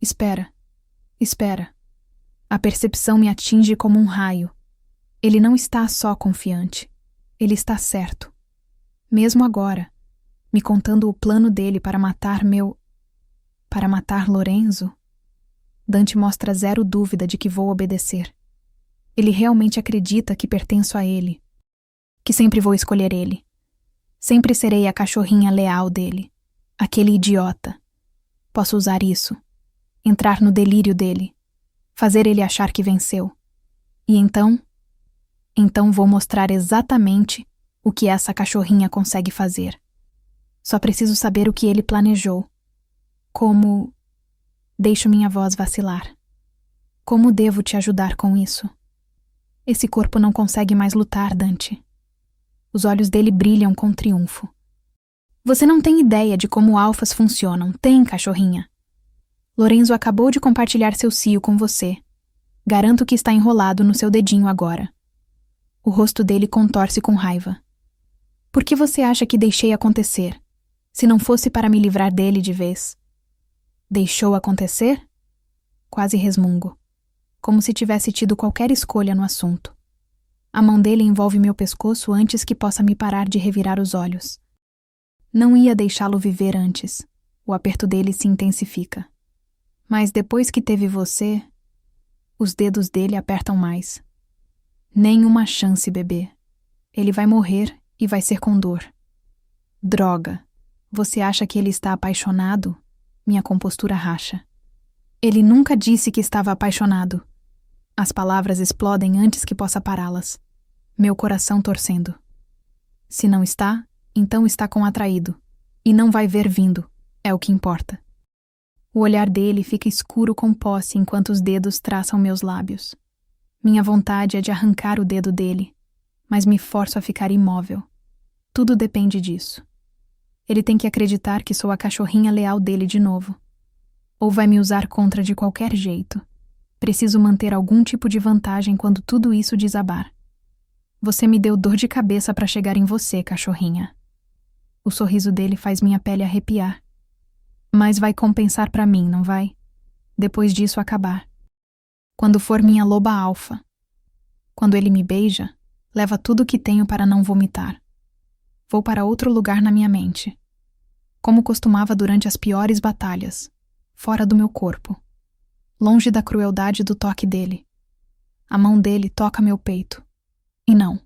Espera. Espera. A percepção me atinge como um raio. Ele não está só confiante. Ele está certo. Mesmo agora, me contando o plano dele para matar Para matar Lorenzo? Dante mostra zero dúvida de que vou obedecer. Ele realmente acredita que pertenço a ele. Que sempre vou escolher ele. Sempre serei a cachorrinha leal dele. Aquele idiota. Posso usar isso. Entrar no delírio dele. Fazer ele achar que venceu. E então? Então vou mostrar exatamente o que essa cachorrinha consegue fazer. Só preciso saber o que ele planejou. Como... Deixo minha voz vacilar. Como devo te ajudar com isso? Esse corpo não consegue mais lutar, Dante. Os olhos dele brilham com triunfo. Você não tem ideia de como alfas funcionam, tem, cachorrinha? Lorenzo acabou de compartilhar seu cio com você. Garanto que está enrolado no seu dedinho agora. O rosto dele contorce com raiva. Por que você acha que deixei acontecer, se não fosse para me livrar dele de vez? Deixou acontecer? Quase resmungo, como se tivesse tido qualquer escolha no assunto. A mão dele envolve meu pescoço antes que possa me parar de revirar os olhos. Não ia deixá-lo viver antes. O aperto dele se intensifica. Mas depois que teve você, os dedos dele apertam mais. Nenhuma chance, bebê. Ele vai morrer e vai ser com dor. Droga. Você acha que ele está apaixonado? Minha compostura racha. Ele nunca disse que estava apaixonado. As palavras explodem antes que possa pará-las. Meu coração torcendo. Se não está, então está com atraído. E não vai ver vindo. É o que importa. O olhar dele fica escuro com posse enquanto os dedos traçam meus lábios. Minha vontade é de arrancar o dedo dele, mas me forço a ficar imóvel. Tudo depende disso. Ele tem que acreditar que sou a cachorrinha leal dele de novo. Ou vai me usar contra de qualquer jeito. Preciso manter algum tipo de vantagem quando tudo isso desabar. Você me deu dor de cabeça para chegar em você, cachorrinha. O sorriso dele faz minha pele arrepiar. Mas vai compensar para mim, não vai? Depois disso acabar. Quando for minha loba alfa. Quando ele me beija, leva tudo o que tenho para não vomitar. Vou para outro lugar na minha mente. Como costumava durante as piores batalhas, fora do meu corpo, longe da crueldade do toque dele. A mão dele toca meu peito. E não.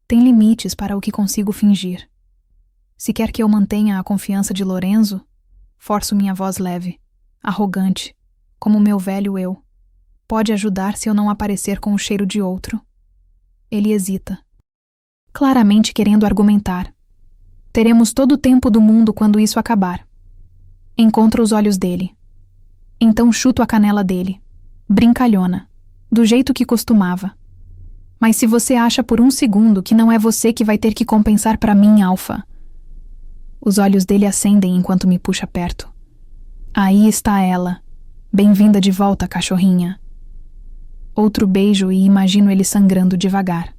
Tem limites para o que consigo fingir. Se quer que eu mantenha a confiança de Lorenzo, forço minha voz leve, arrogante, como meu velho eu. Pode ajudar se eu não aparecer com o cheiro de outro. Ele hesita, claramente querendo argumentar. Teremos todo o tempo do mundo quando isso acabar. Encontro os olhos dele. Então chuto a canela dele, brincalhona, do jeito que costumava. Mas se você acha por um segundo que não é você que vai ter que compensar para mim, Alfa. Os olhos dele acendem enquanto me puxa perto. Aí está ela. Bem-vinda de volta, cachorrinha. Outro beijo e imagino ele sangrando devagar.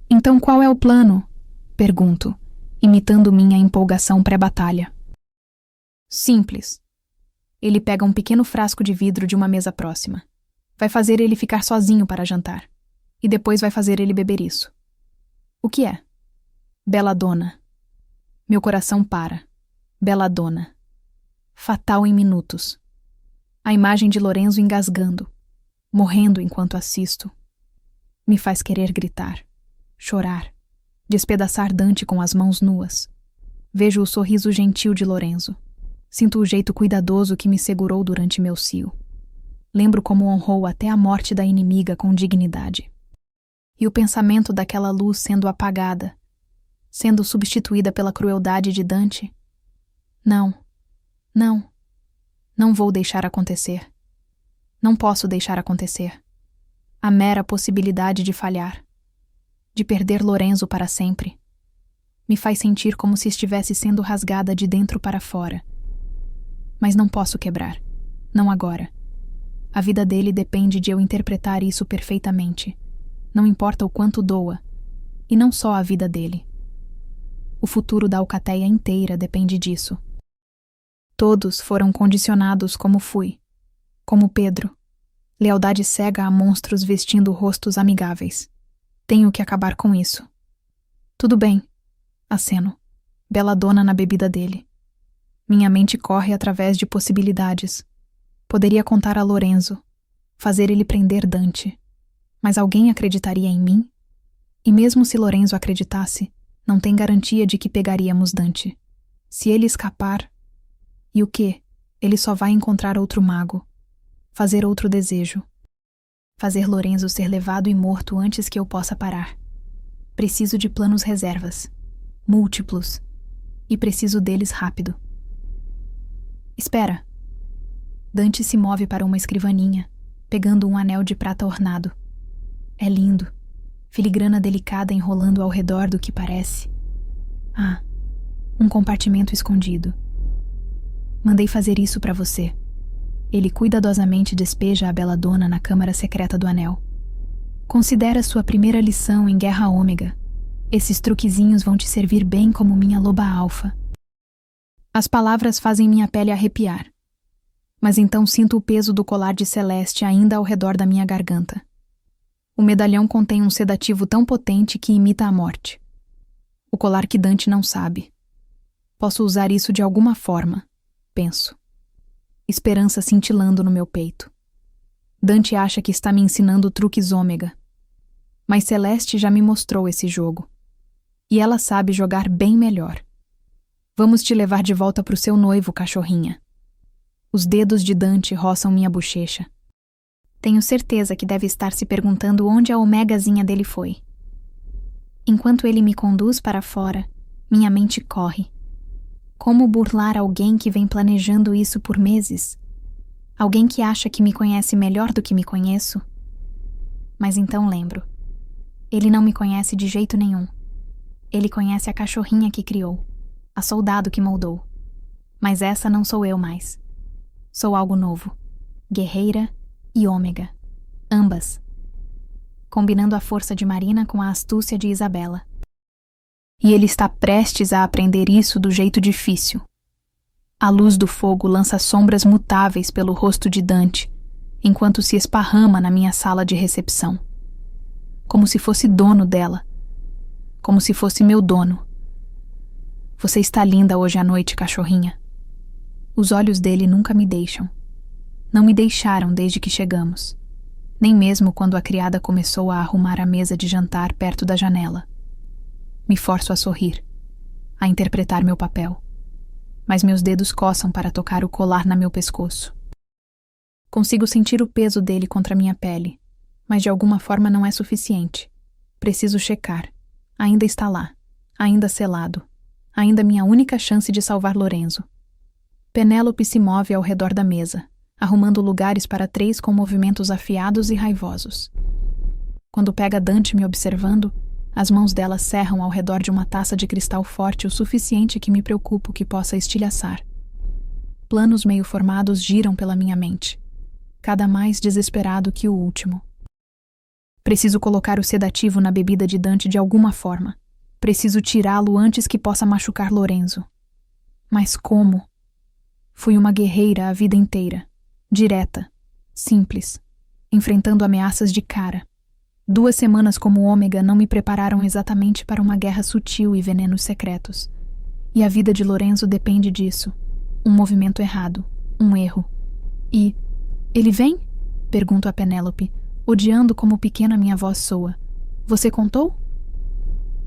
Então qual é o plano? Pergunto, imitando minha empolgação pré-batalha. Simples. Ele pega um pequeno frasco de vidro de uma mesa próxima. Vai fazer ele ficar sozinho para jantar. E depois vai fazer ele beber isso. O que é? Belladonna. Meu coração para. Belladonna. Fatal em minutos. A imagem de Lorenzo engasgando, morrendo enquanto assisto, me faz querer gritar, chorar, despedaçar Dante com as mãos nuas. Vejo o sorriso gentil de Lorenzo. Sinto o jeito cuidadoso que me segurou durante meu cio. Lembro como honrou até a morte da inimiga com dignidade. E o pensamento daquela luz sendo apagada, sendo substituída pela crueldade de Dante. Não vou deixar acontecer. Não posso deixar acontecer. A mera possibilidade de falhar, de perder Lorenzo para sempre, me faz sentir como se estivesse sendo rasgada de dentro para fora. Mas não posso quebrar. Não agora. A vida dele depende de eu interpretar isso perfeitamente. Não importa o quanto doa. E não só a vida dele. O futuro da alcateia inteira depende disso. Todos foram condicionados como fui. Como Pedro. Lealdade cega a monstros vestindo rostos amigáveis. Tenho que acabar com isso. Tudo bem. Aceno. Belladonna na bebida dele. Minha mente corre através de possibilidades. Poderia contar a Lorenzo. Fazer ele prender Dante. Mas alguém acreditaria em mim? E mesmo se Lorenzo acreditasse, não tem garantia de que pegaríamos Dante. Se ele escapar... E o quê? Ele só vai encontrar outro mago. Fazer outro desejo. Fazer Lorenzo ser levado e morto antes que eu possa parar. Preciso de planos reservas. Múltiplos. E preciso deles rápido. Espera. Dante se move para uma escrivaninha, pegando um anel de prata ornado. É lindo. Filigrana delicada enrolando ao redor do que parece. Um compartimento escondido. Mandei fazer isso para você. Ele cuidadosamente despeja a Belladonna na câmara secreta do anel. Considera sua primeira lição em Guerra Ômega. Esses truquezinhos vão te servir bem como minha loba alfa. As palavras fazem minha pele arrepiar. Mas então sinto o peso do colar de Celeste ainda ao redor da minha garganta. O medalhão contém um sedativo tão potente que imita a morte. O colar que Dante não sabe. Posso usar isso de alguma forma, penso. Esperança cintilando no meu peito. Dante acha que está me ensinando truques ômega. Mas Celeste já me mostrou esse jogo. E ela sabe jogar bem melhor. Vamos te levar de volta pro seu noivo, cachorrinha. Os dedos de Dante roçam minha bochecha. Tenho certeza que deve estar se perguntando onde a omegazinha dele foi. Enquanto ele me conduz para fora, minha mente corre. Como burlar alguém que vem planejando isso por meses? Alguém que acha que me conhece melhor do que me conheço? Mas então lembro. Ele não me conhece de jeito nenhum. Ele conhece a cachorrinha que criou, a soldado que moldou. Mas essa não sou eu mais. Sou algo novo. Guerreira e ômega. Ambas. Combinando a força de Marina com a astúcia de Isabela. E ele está prestes a aprender isso do jeito difícil. A luz do fogo lança sombras mutáveis pelo rosto de Dante, enquanto se esparrama na minha sala de recepção. Como se fosse dono dela. Como se fosse meu dono. Você está linda hoje à noite, cachorrinha. Os olhos dele nunca me deixam. Não me deixaram desde que chegamos. Nem mesmo quando a criada começou a arrumar a mesa de jantar perto da janela. Me forço a sorrir, a interpretar meu papel. Mas meus dedos coçam para tocar o colar na meu pescoço. Consigo sentir o peso dele contra minha pele, mas de alguma forma não é suficiente. Preciso checar. Ainda está lá, ainda selado, ainda minha única chance de salvar Lorenzo. Penélope se move ao redor da mesa, arrumando lugares para 3 com movimentos afiados e raivosos. Quando pega Dante me observando, as mãos dela cerram ao redor de uma taça de cristal forte o suficiente que me preocupo que possa estilhaçar. Planos meio formados giram pela minha mente, cada mais desesperado que o último. Preciso colocar o sedativo na bebida de Dante de alguma forma. Preciso tirá-lo antes que possa machucar Lorenzo. Mas como? Fui uma guerreira a vida inteira. Direta, simples, enfrentando ameaças de cara. 2 semanas como ômega não me prepararam exatamente para uma guerra sutil e venenos secretos. E a vida de Lorenzo depende disso. Um movimento errado, um erro. E... ele vem? Pergunto a Penélope, odiando como pequena minha voz soa. Você contou?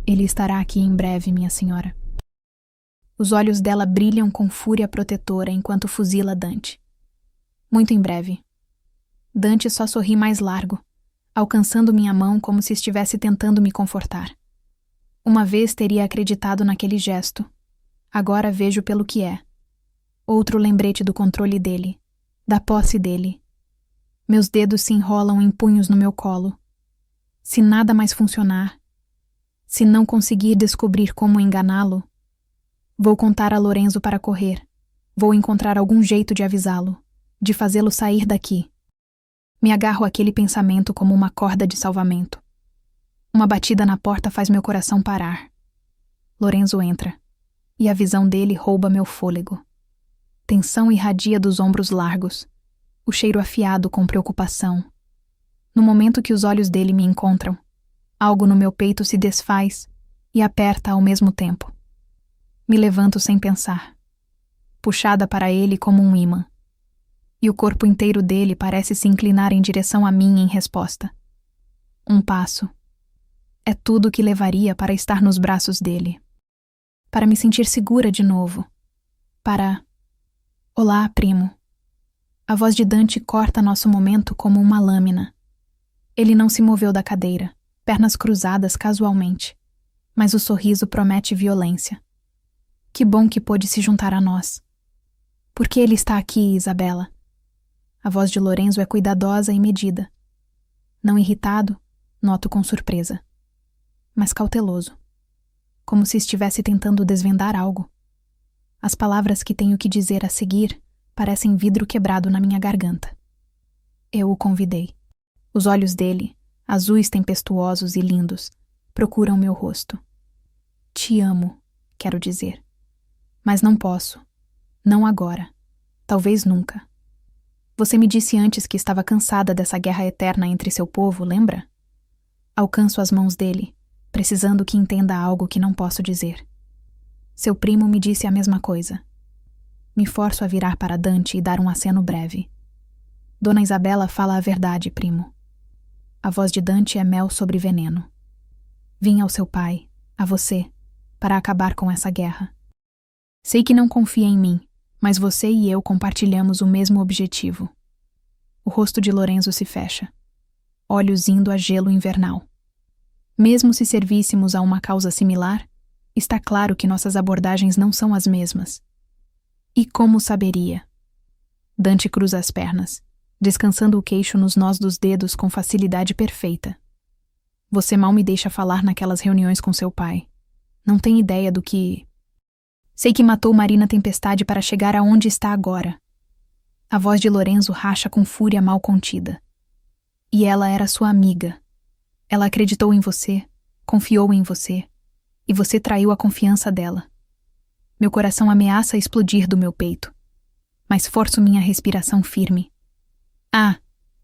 Ele estará aqui em breve, minha senhora. Os olhos dela brilham com fúria protetora enquanto fuzila Dante. Muito em breve. Dante só sorri mais largo, alcançando minha mão como se estivesse tentando me confortar. Uma vez teria acreditado naquele gesto. Agora vejo pelo que é. Outro lembrete do controle dele, da posse dele. Meus dedos se enrolam em punhos no meu colo. Se nada mais funcionar, se não conseguir descobrir como enganá-lo, vou contar a Lorenzo para correr. Vou encontrar algum jeito de avisá-lo, de fazê-lo sair daqui. Me agarro àquele pensamento como uma corda de salvamento. Uma batida na porta faz meu coração parar. Lorenzo entra, e a visão dele rouba meu fôlego. Tensão irradia dos ombros largos, o cheiro afiado com preocupação. No momento que os olhos dele me encontram, algo no meu peito se desfaz e aperta ao mesmo tempo. Me levanto sem pensar, puxada para ele como um ímã. E o corpo inteiro dele parece se inclinar em direção a mim em resposta. Um passo. É tudo o que levaria para estar nos braços dele. Para me sentir segura de novo. Para... Olá, primo. A voz de Dante corta nosso momento como uma lâmina. Ele não se moveu da cadeira, pernas cruzadas casualmente, mas o sorriso promete violência. Que bom que pôde se juntar a nós. Por que ele está aqui, Isabela? A voz de Lorenzo é cuidadosa e medida. Não irritado, noto com surpresa. Mas cauteloso. Como se estivesse tentando desvendar algo. As palavras que tenho que dizer a seguir parecem vidro quebrado na minha garganta. Eu o convidei. Os olhos dele, azuis tempestuosos e lindos, procuram meu rosto. Te amo, quero dizer. Mas não posso. Não agora. Talvez nunca. Você me disse antes que estava cansada dessa guerra eterna entre seu povo, lembra? Alcanço as mãos dele, precisando que entenda algo que não posso dizer. Seu primo me disse a mesma coisa. Me forço a virar para Dante e dar um aceno breve. Dona Isabela fala a verdade, primo. A voz de Dante é mel sobre veneno. Vim ao seu pai, a você, para acabar com essa guerra. Sei que não confia em mim, mas você e eu compartilhamos o mesmo objetivo. O rosto de Lorenzo se fecha, olhos indo a gelo invernal. Mesmo se servíssemos a uma causa similar, está claro que nossas abordagens não são as mesmas. E como saberia? Dante cruza as pernas, descansando o queixo nos nós dos dedos com facilidade perfeita. Você mal me deixa falar naquelas reuniões com seu pai. Não tem ideia do que... Sei que matou Marina Tempestade para chegar aonde está agora. A voz de Lorenzo racha com fúria mal contida. E ela era sua amiga. Ela acreditou em você, confiou em você, e você traiu a confiança dela. Meu coração ameaça explodir do meu peito, mas forço minha respiração firme. Ah,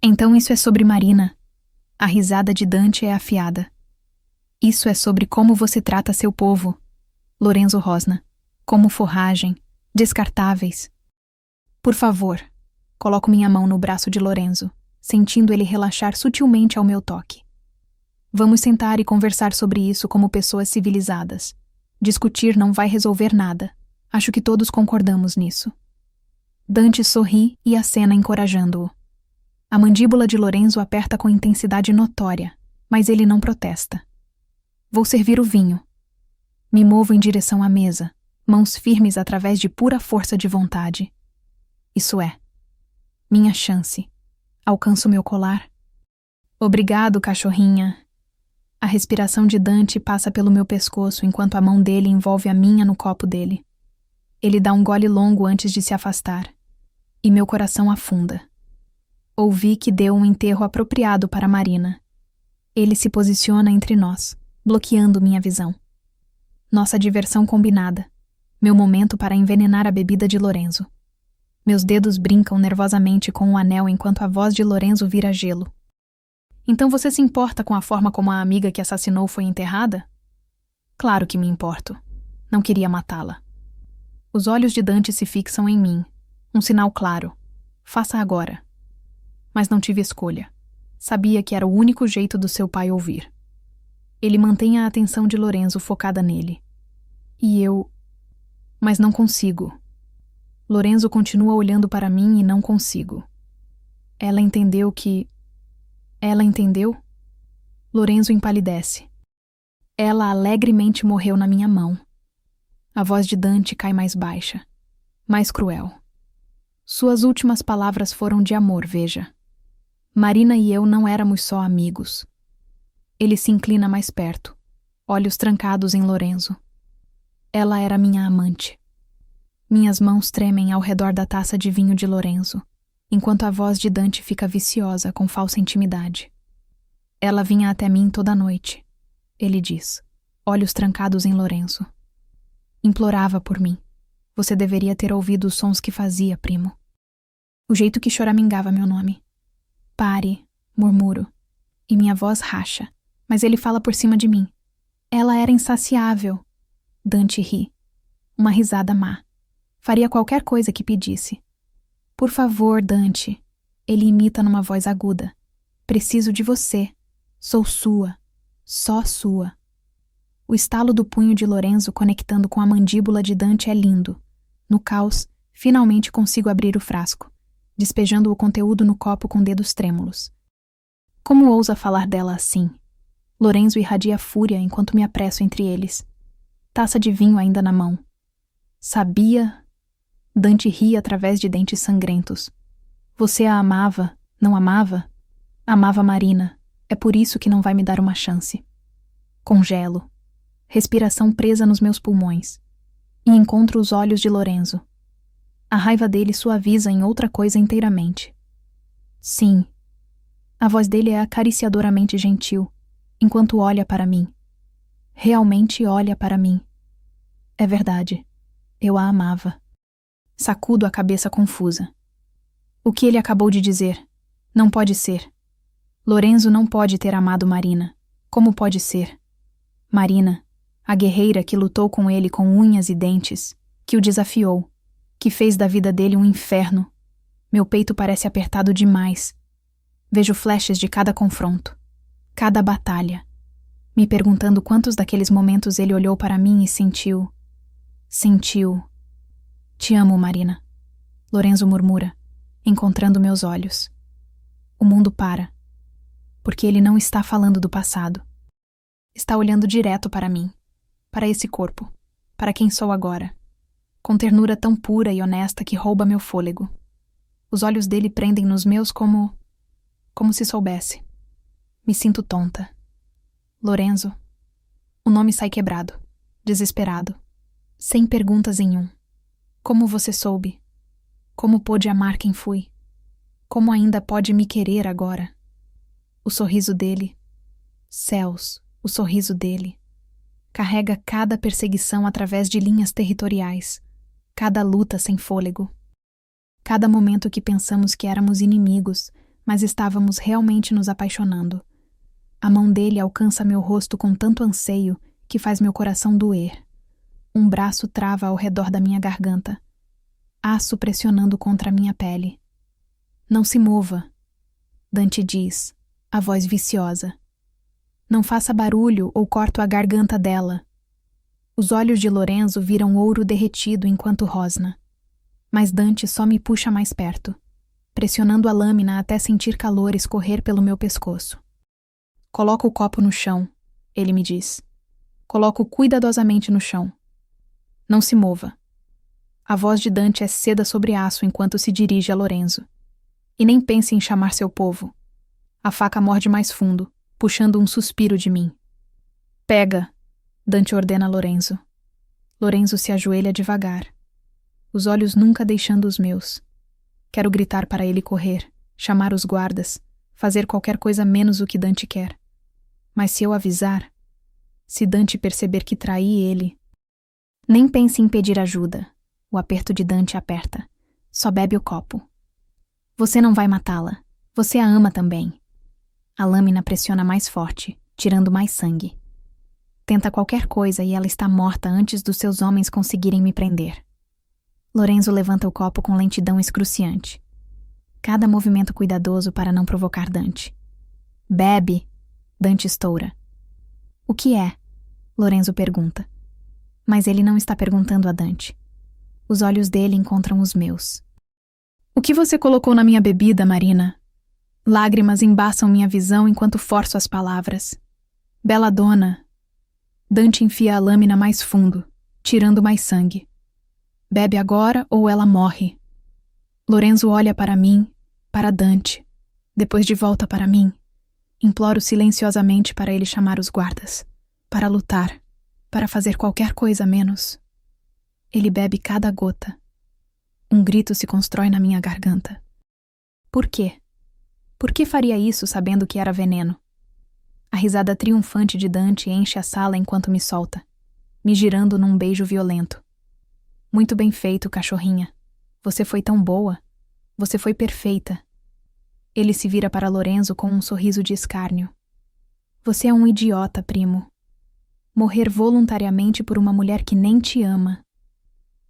Então isso é sobre Marina. A risada de Dante é afiada. Isso é sobre como você trata seu povo, Lorenzo rosna. Como forragem, descartáveis. Por favor, coloco minha mão no braço de Lorenzo, sentindo ele relaxar sutilmente ao meu toque. Vamos sentar e conversar sobre isso como pessoas civilizadas. Discutir não vai resolver nada. Acho que todos concordamos nisso. Dante sorri e acena encorajando-o. A mandíbula de Lorenzo aperta com intensidade notória, mas ele não protesta. Vou servir o vinho. Me movo em direção à mesa, mãos firmes através de pura força de vontade. Isso é. Minha chance. Alcanço meu colar. Obrigado, cachorrinha. A respiração de Dante passa pelo meu pescoço enquanto a mão dele envolve a minha no copo dele. Ele dá um gole longo antes de se afastar, e meu coração afunda. Ouvi que deu um enterro apropriado para Marina. Ele se posiciona entre nós, bloqueando minha visão. Nossa diversão combinada. Meu momento para envenenar a bebida de Lorenzo. Meus dedos brincam nervosamente com o anel enquanto a voz de Lorenzo vira gelo. Então você se importa com a forma como a amiga que assassinou foi enterrada? Claro que me importo. Não queria matá-la. Os olhos de Dante se fixam em mim. Um sinal claro. Faça agora. Mas não tive escolha. Sabia que era o único jeito do seu pai ouvir. Ele mantém a atenção de Lorenzo focada nele. E eu... Mas não consigo. Lorenzo continua olhando para mim e não consigo. Ela entendeu que... Ela entendeu? Lorenzo empalidece. Ela alegremente morreu na minha mão. A voz de Dante cai mais baixa, mais cruel. Suas últimas palavras foram de amor, veja. Marina e eu não éramos só amigos. Ele se inclina mais perto, olhos trancados em Lorenzo. Ela era minha amante. Minhas mãos tremem ao redor da taça de vinho de Lorenzo, enquanto a voz de Dante fica viciosa com falsa intimidade. Ela vinha até mim toda noite, ele diz, olhos trancados em Lorenzo. Implorava por mim. Você deveria ter ouvido os sons que fazia, primo. O jeito que choramingava meu nome. Pare, murmuro, e minha voz racha, mas ele fala por cima de mim. Ela era insaciável. Dante ri. Uma risada má. Faria qualquer coisa que pedisse. Por favor, Dante. Ele imita numa voz aguda. Preciso de você. Sou sua. Só sua. O estalo do punho de Lorenzo conectando com a mandíbula de Dante é lindo. No caos, finalmente consigo abrir o frasco, despejando o conteúdo no copo com dedos trêmulos. Como ousa falar dela assim? Lorenzo irradia fúria enquanto me apresso entre eles. Taça de vinho ainda na mão. Sabia... Dante ri através de dentes sangrentos. Você a amava, não amava? Amava Marina. É por isso que não vai me dar uma chance. Congelo. Respiração presa nos meus pulmões. E encontro os olhos de Lorenzo. A raiva dele suaviza em outra coisa inteiramente. Sim. A voz dele é acariciadoramente gentil, enquanto olha para mim. Realmente olha para mim. É verdade. Eu a amava. Sacudo a cabeça confusa. O que ele acabou de dizer? Não pode ser. Lorenzo não pode ter amado Marina. Como pode ser? Marina, a guerreira que lutou com ele com unhas e dentes, que o desafiou, que fez da vida dele um inferno. Meu peito parece apertado demais. Vejo flashes de cada confronto, cada batalha, me perguntando quantos daqueles momentos ele olhou para mim e sentiu... Te amo, Marina. Lorenzo murmura, encontrando meus olhos. O mundo para, porque ele não está falando do passado. Está olhando direto para mim, para esse corpo, para quem sou agora, com ternura tão pura e honesta que rouba meu fôlego. Os olhos dele prendem nos meus como se soubesse. Me sinto tonta. Lorenzo. O nome sai quebrado, desesperado, sem perguntas em um. Como você soube? Como pôde amar quem fui? Como ainda pode me querer agora? O sorriso dele. Céus, o sorriso dele. Carrega cada perseguição através de linhas territoriais, cada luta sem fôlego. Cada momento que pensamos que éramos inimigos, mas estávamos realmente nos apaixonando. A mão dele alcança meu rosto com tanto anseio que faz meu coração doer. Um braço trava ao redor da minha garganta, aço pressionando contra a minha pele. Não se mova, Dante diz, a voz viciosa. Não faça barulho ou corto a garganta dela. Os olhos de Lorenzo viram ouro derretido enquanto rosna. Mas Dante só me puxa mais perto, pressionando a lâmina até sentir calor escorrer pelo meu pescoço. Coloca o copo no chão, ele me diz. Coloco cuidadosamente no chão. Não se mova. A voz de Dante é seda sobre aço enquanto se dirige a Lorenzo. E nem pense em chamar seu povo. A faca morde mais fundo, puxando um suspiro de mim. Pega, Dante ordena a Lorenzo. Lorenzo se ajoelha devagar, os olhos nunca deixando os meus. Quero gritar para ele correr, chamar os guardas, fazer qualquer coisa menos o que Dante quer. Mas se eu avisar, se Dante perceber que traí ele... Nem pense em pedir ajuda. O aperto de Dante aperta. Só bebe o copo. Você não vai matá-la. Você a ama também. A lâmina pressiona mais forte, tirando mais sangue. Tenta qualquer coisa e ela está morta antes dos seus homens conseguirem me prender. Lorenzo levanta o copo com lentidão excruciante. Cada movimento cuidadoso para não provocar Dante. Bebe, Dante estoura. O que é? Lorenzo pergunta. Mas ele não está perguntando a Dante. Os olhos dele encontram os meus. O que você colocou na minha bebida, Marina? Lágrimas embaçam minha visão enquanto forço as palavras. Bela dona. Dante enfia a lâmina mais fundo, tirando mais sangue. Bebe agora ou ela morre. Lorenzo olha para mim, para Dante, depois de volta para mim. Imploro silenciosamente para ele chamar os guardas, para lutar, para fazer qualquer coisa menos. Ele bebe cada gota. Um grito se constrói na minha garganta. Por quê? Por que faria isso sabendo que era veneno? A risada triunfante de Dante enche a sala enquanto me solta, me girando num beijo violento. Muito bem feito, cachorrinha. Você foi tão boa. Você foi perfeita. Ele se vira para Lorenzo com um sorriso de escárnio. Você é um idiota, primo. Morrer voluntariamente por uma mulher que nem te ama.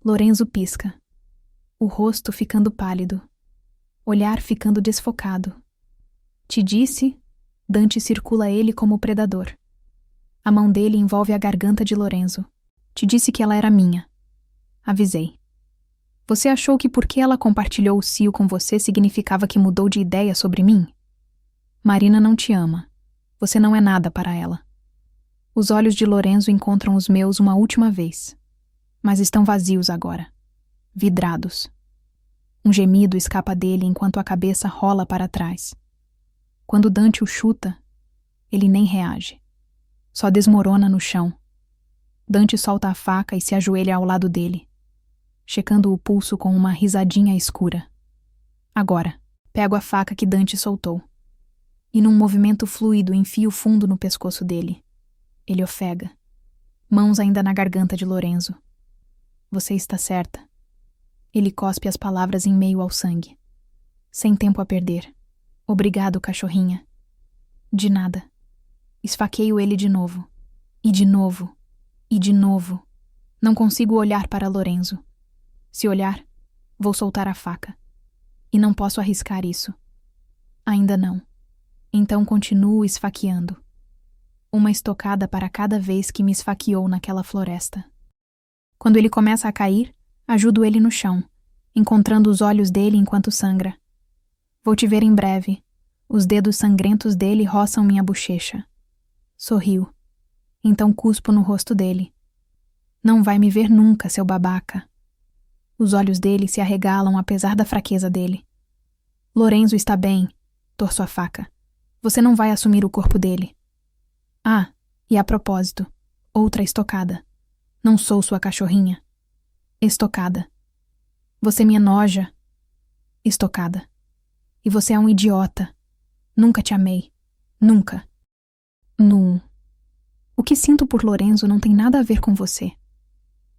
Lorenzo pisca. O rosto ficando pálido. Olhar ficando desfocado. Te disse? Dante circula ele como predador. A mão dele envolve a garganta de Lorenzo. Te disse que ela era minha. Avisei. Você achou que porque ela compartilhou o cio com você significava que mudou de ideia sobre mim? Marina não te ama. Você não é nada para ela. Os olhos de Lorenzo encontram os meus uma última vez. Mas estão vazios agora. Vidrados. Um gemido escapa dele enquanto a cabeça rola para trás. Quando Dante o chuta, ele nem reage. Só desmorona no chão. Dante solta a faca e se ajoelha ao lado dele, checando o pulso com uma risadinha escura. Agora, pego a faca que Dante soltou. E num movimento fluido enfio fundo no pescoço dele. Ele ofega. Mãos ainda na garganta de Lorenzo. Você está certa. Ele cospe as palavras em meio ao sangue. Sem tempo a perder. Obrigado, cachorrinha. De nada. Esfaqueio ele de novo. E de novo. E de novo. Não consigo olhar para Lorenzo. Se olhar, vou soltar a faca. E não posso arriscar isso. Ainda não. Então continuo esfaqueando. Uma estocada para cada vez que me esfaqueou naquela floresta. Quando ele começa a cair, ajudo ele no chão, encontrando os olhos dele enquanto sangra. Vou te ver em breve. Os dedos sangrentos dele roçam minha bochecha. Sorriu. Então cuspo no rosto dele. Não vai me ver nunca, seu babaca. Os olhos dele se arregalam apesar da fraqueza dele. Lorenzo está bem. Torço a faca. Você não vai assumir o corpo dele. Ah, e a propósito, outra estocada. Não sou sua cachorrinha. Estocada. Você me enoja. Estocada. E você é um idiota. Nunca te amei. Nunca. O que sinto por Lorenzo não tem nada a ver com você.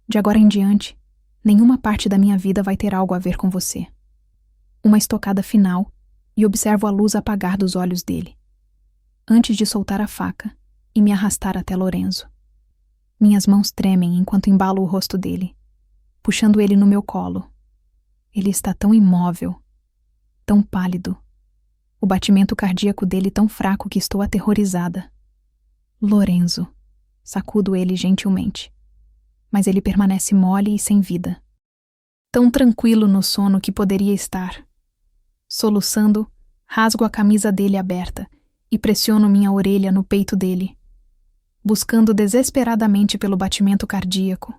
De agora em diante, nenhuma parte da minha vida vai ter algo a ver com você. Uma estocada final, e observo a luz apagar dos olhos dele, antes de soltar a faca e me arrastar até Lorenzo. Minhas mãos tremem enquanto embalo o rosto dele, puxando ele no meu colo. Ele está tão imóvel, tão pálido. O batimento cardíaco dele tão fraco que estou aterrorizada. Lorenzo, sacudo ele gentilmente, mas ele permanece mole e sem vida. Tão tranquilo no sono que poderia estar. Soluçando, rasgo a camisa dele aberta e pressiono minha orelha no peito dele, buscando desesperadamente pelo batimento cardíaco.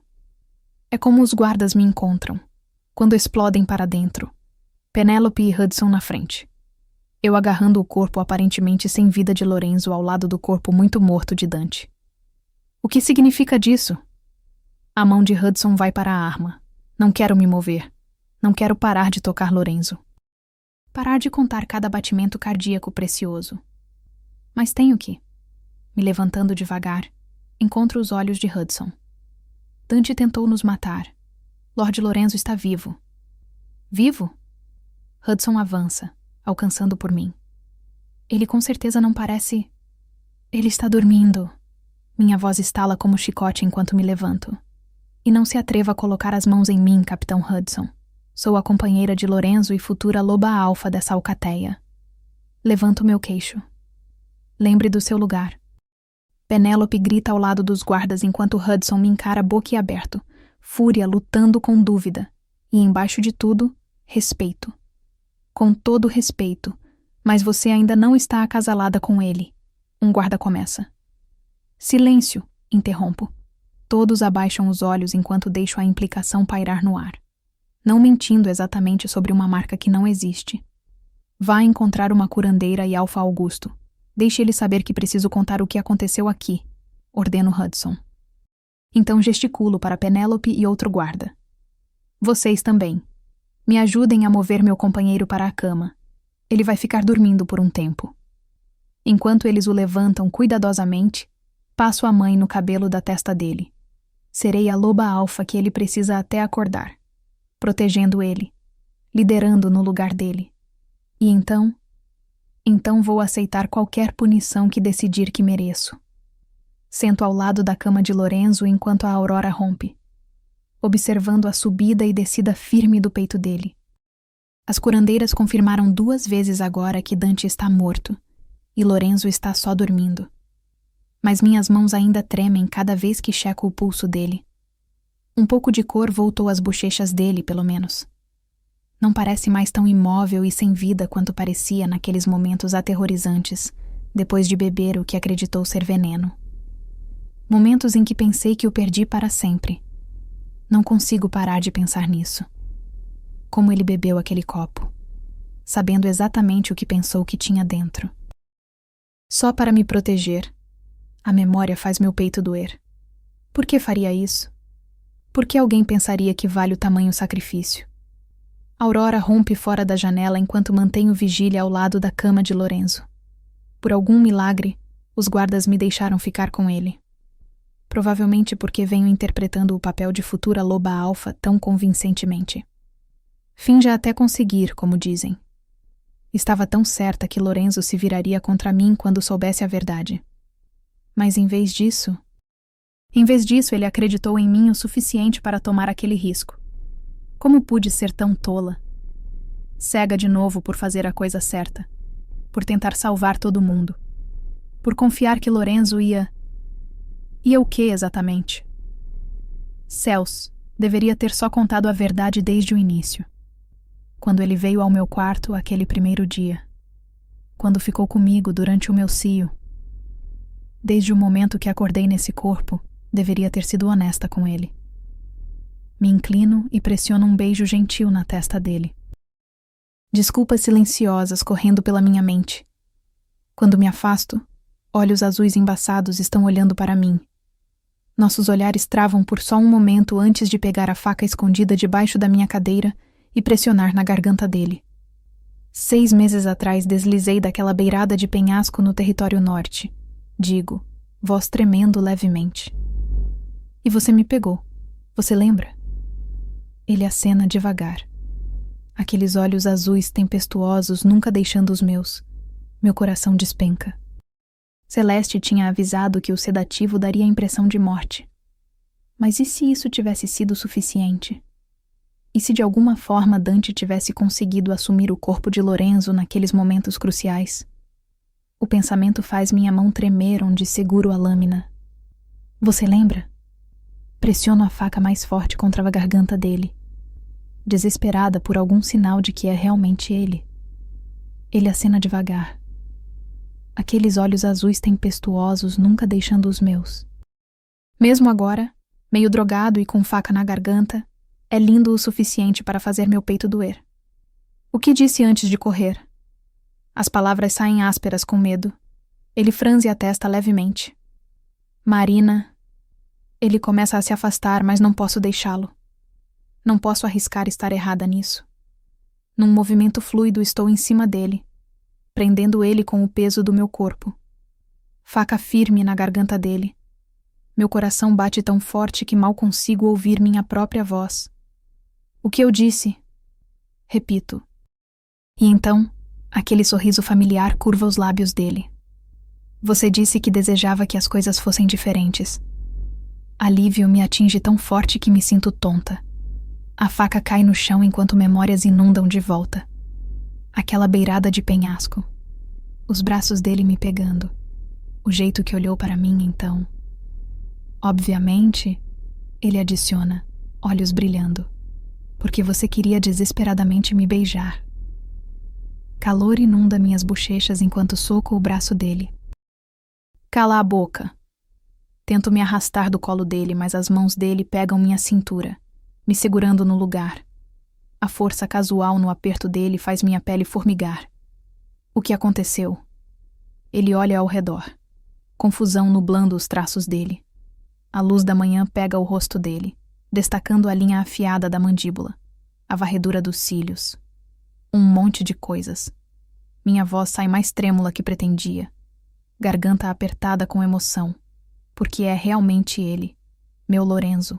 É como os guardas me encontram, quando explodem para dentro, Penélope e Hudson na frente. Eu agarrando o corpo aparentemente sem vida de Lorenzo ao lado do corpo muito morto de Dante. O que significa disso? A mão de Hudson vai para a arma. Não quero me mover. Não quero parar de tocar Lorenzo. Parar de contar cada batimento cardíaco precioso. Mas tenho que. Me levantando devagar, encontro os olhos de Hudson. Dante tentou nos matar. Lord Lorenzo está vivo. Vivo? Hudson avança, alcançando por mim. Ele com certeza não parece... Ele está dormindo. Minha voz estala como chicote enquanto me levanto. E não se atreva a colocar as mãos em mim, Capitão Hudson. Sou a companheira de Lorenzo e futura loba alfa dessa alcateia. Levanto meu queixo. Lembre do seu lugar. Penélope grita ao lado dos guardas enquanto Hudson me encara boquiaberto, fúria lutando com dúvida. E embaixo de tudo, respeito. Com todo respeito, mas você ainda não está acasalada com ele. Um guarda começa. Silêncio, interrompo. Todos abaixam os olhos enquanto deixo a implicação pairar no ar. Não mentindo exatamente sobre uma marca que não existe. Vá encontrar uma curandeira e Alfa Augusto. Deixe ele saber que preciso contar o que aconteceu aqui, ordeno Hudson. Então gesticulo para Penélope e outro guarda. Vocês também. Me ajudem a mover meu companheiro para a cama. Ele vai ficar dormindo por um tempo. Enquanto eles o levantam cuidadosamente, passo a mãe no cabelo da testa dele. Serei a loba alfa que ele precisa até acordar, protegendo ele, liderando no lugar dele. E então vou aceitar qualquer punição que decidir que mereço. Sento ao lado da cama de Lorenzo enquanto a aurora rompe, observando a subida e descida firme do peito dele. As curandeiras confirmaram 2 vezes agora que Dante está morto e Lorenzo está só dormindo. Mas minhas mãos ainda tremem cada vez que checo o pulso dele. Um pouco de cor voltou às bochechas dele, pelo menos. Não parece mais tão imóvel e sem vida quanto parecia naqueles momentos aterrorizantes, depois de beber o que acreditou ser veneno. Momentos em que pensei que o perdi para sempre. Não consigo parar de pensar nisso. Como ele bebeu aquele copo, sabendo exatamente o que pensou que tinha dentro. Só para me proteger. A memória faz meu peito doer. Por que faria isso? Por que alguém pensaria que vale o tamanho sacrifício? Aurora rompe fora da janela enquanto mantenho vigília ao lado da cama de Lorenzo. Por algum milagre, os guardas me deixaram ficar com ele. Provavelmente porque venho interpretando o papel de futura loba alfa tão convincentemente. Finja até conseguir, como dizem. Estava tão certa que Lorenzo se viraria contra mim quando soubesse a verdade. Mas em vez disso, ele acreditou em mim o suficiente para tomar aquele risco. Como pude ser tão tola? Cega de novo por fazer a coisa certa, por tentar salvar todo mundo, por confiar que Lorenzo ia... Ia o que exatamente? Céus, deveria ter só contado a verdade desde o início. Quando ele veio ao meu quarto aquele primeiro dia. Quando ficou comigo durante o meu cio. Desde o momento que acordei nesse corpo, deveria ter sido honesta com ele. Me inclino e pressiono um beijo gentil na testa dele. Desculpas silenciosas correndo pela minha mente. Quando me afasto, olhos azuis embaçados estão olhando para mim. Nossos olhares travam por só um momento antes de pegar a faca escondida debaixo da minha cadeira e pressionar na garganta dele. 6 meses atrás deslizei daquela beirada de penhasco no território norte. Digo, voz tremendo levemente. E você me pegou. Você lembra? Ele acena devagar. Aqueles olhos azuis tempestuosos nunca deixando os meus. Meu coração despenca. Celeste tinha avisado que o sedativo daria a impressão de morte. Mas e se isso tivesse sido suficiente? E se de alguma forma Dante tivesse conseguido assumir o corpo de Lorenzo naqueles momentos cruciais? O pensamento faz minha mão tremer onde seguro a lâmina. Você lembra? Pressiono a faca mais forte contra a garganta dele, desesperada por algum sinal de que é realmente ele. Ele acena devagar. Aqueles olhos azuis tempestuosos nunca deixando os meus. Mesmo agora, meio drogado e com faca na garganta, é lindo o suficiente para fazer meu peito doer. O que disse antes de correr? As palavras saem ásperas com medo. Ele franze a testa levemente. Marina. Ele começa a se afastar, mas não posso deixá-lo. Não posso arriscar estar errada nisso. Num movimento fluido estou em cima dele, prendendo ele com o peso do meu corpo. Faca firme na garganta dele. Meu coração bate tão forte que mal consigo ouvir minha própria voz. O que eu disse? Repito. E então, aquele sorriso familiar curva os lábios dele. Você disse que desejava que as coisas fossem diferentes. Alívio me atinge tão forte que me sinto tonta. A faca cai no chão enquanto memórias inundam de volta. Aquela beirada de penhasco. Os braços dele me pegando. O jeito que olhou para mim então. Obviamente, ele adiciona, olhos brilhando, porque você queria desesperadamente me beijar. Calor inunda minhas bochechas enquanto soco o braço dele. Cala a boca. Tento me arrastar do colo dele, mas as mãos dele pegam minha cintura, me segurando no lugar. A força casual no aperto dele faz minha pele formigar. O que aconteceu? Ele olha ao redor. Confusão nublando os traços dele. A luz da manhã pega o rosto dele, destacando a linha afiada da mandíbula, a varredura dos cílios. Um monte de coisas. Minha voz sai mais trêmula que pretendia. Garganta apertada com emoção, porque é realmente ele, meu Lorenzo.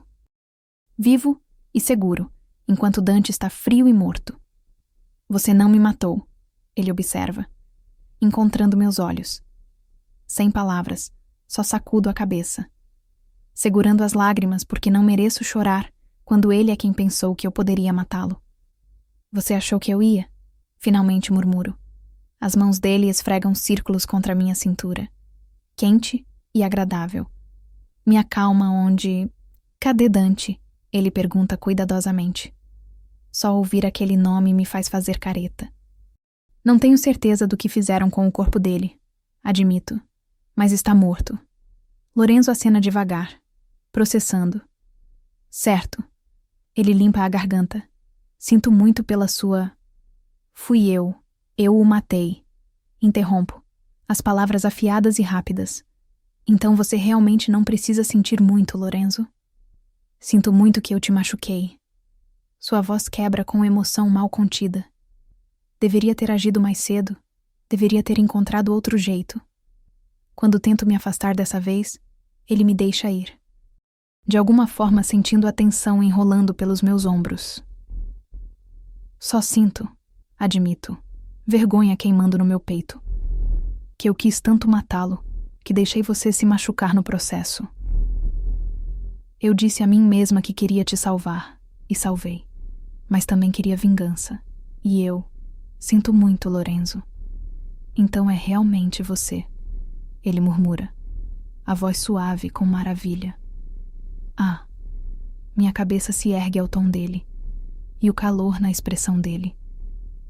Vivo e seguro, enquanto Dante está frio e morto. Você não me matou, ele observa, encontrando meus olhos. Sem palavras, só sacudo a cabeça, segurando as lágrimas porque não mereço chorar quando ele é quem pensou que eu poderia matá-lo. Você achou que eu ia? Finalmente murmuro. As mãos dele esfregam círculos contra minha cintura. Quente e agradável. Me acalma onde... Cadê Dante? Ele pergunta cuidadosamente. Só ouvir aquele nome me faz fazer careta. Não tenho certeza do que fizeram com o corpo dele. Admito. Mas está morto. Lorenzo acena devagar, processando. Certo. Ele limpa a garganta. Sinto muito pela sua... Fui eu. Eu o matei. Interrompo. As palavras afiadas e rápidas. Então você realmente não precisa sentir muito, Lorenzo? Sinto muito que eu te machuquei. Sua voz quebra com emoção mal contida. Deveria ter agido mais cedo. Deveria ter encontrado outro jeito. Quando tento me afastar dessa vez, ele me deixa ir. De alguma forma sentindo a tensão enrolando pelos meus ombros. Só sinto, admito, vergonha queimando no meu peito. Que eu quis tanto matá-lo, que deixei você se machucar no processo. Eu disse a mim mesma que queria te salvar, e salvei. Mas também queria vingança. E eu... Sinto muito, Lorenzo. Então é realmente você. Ele murmura, a voz suave com maravilha. Ah, minha cabeça se ergue ao tom dele, e o calor na expressão dele,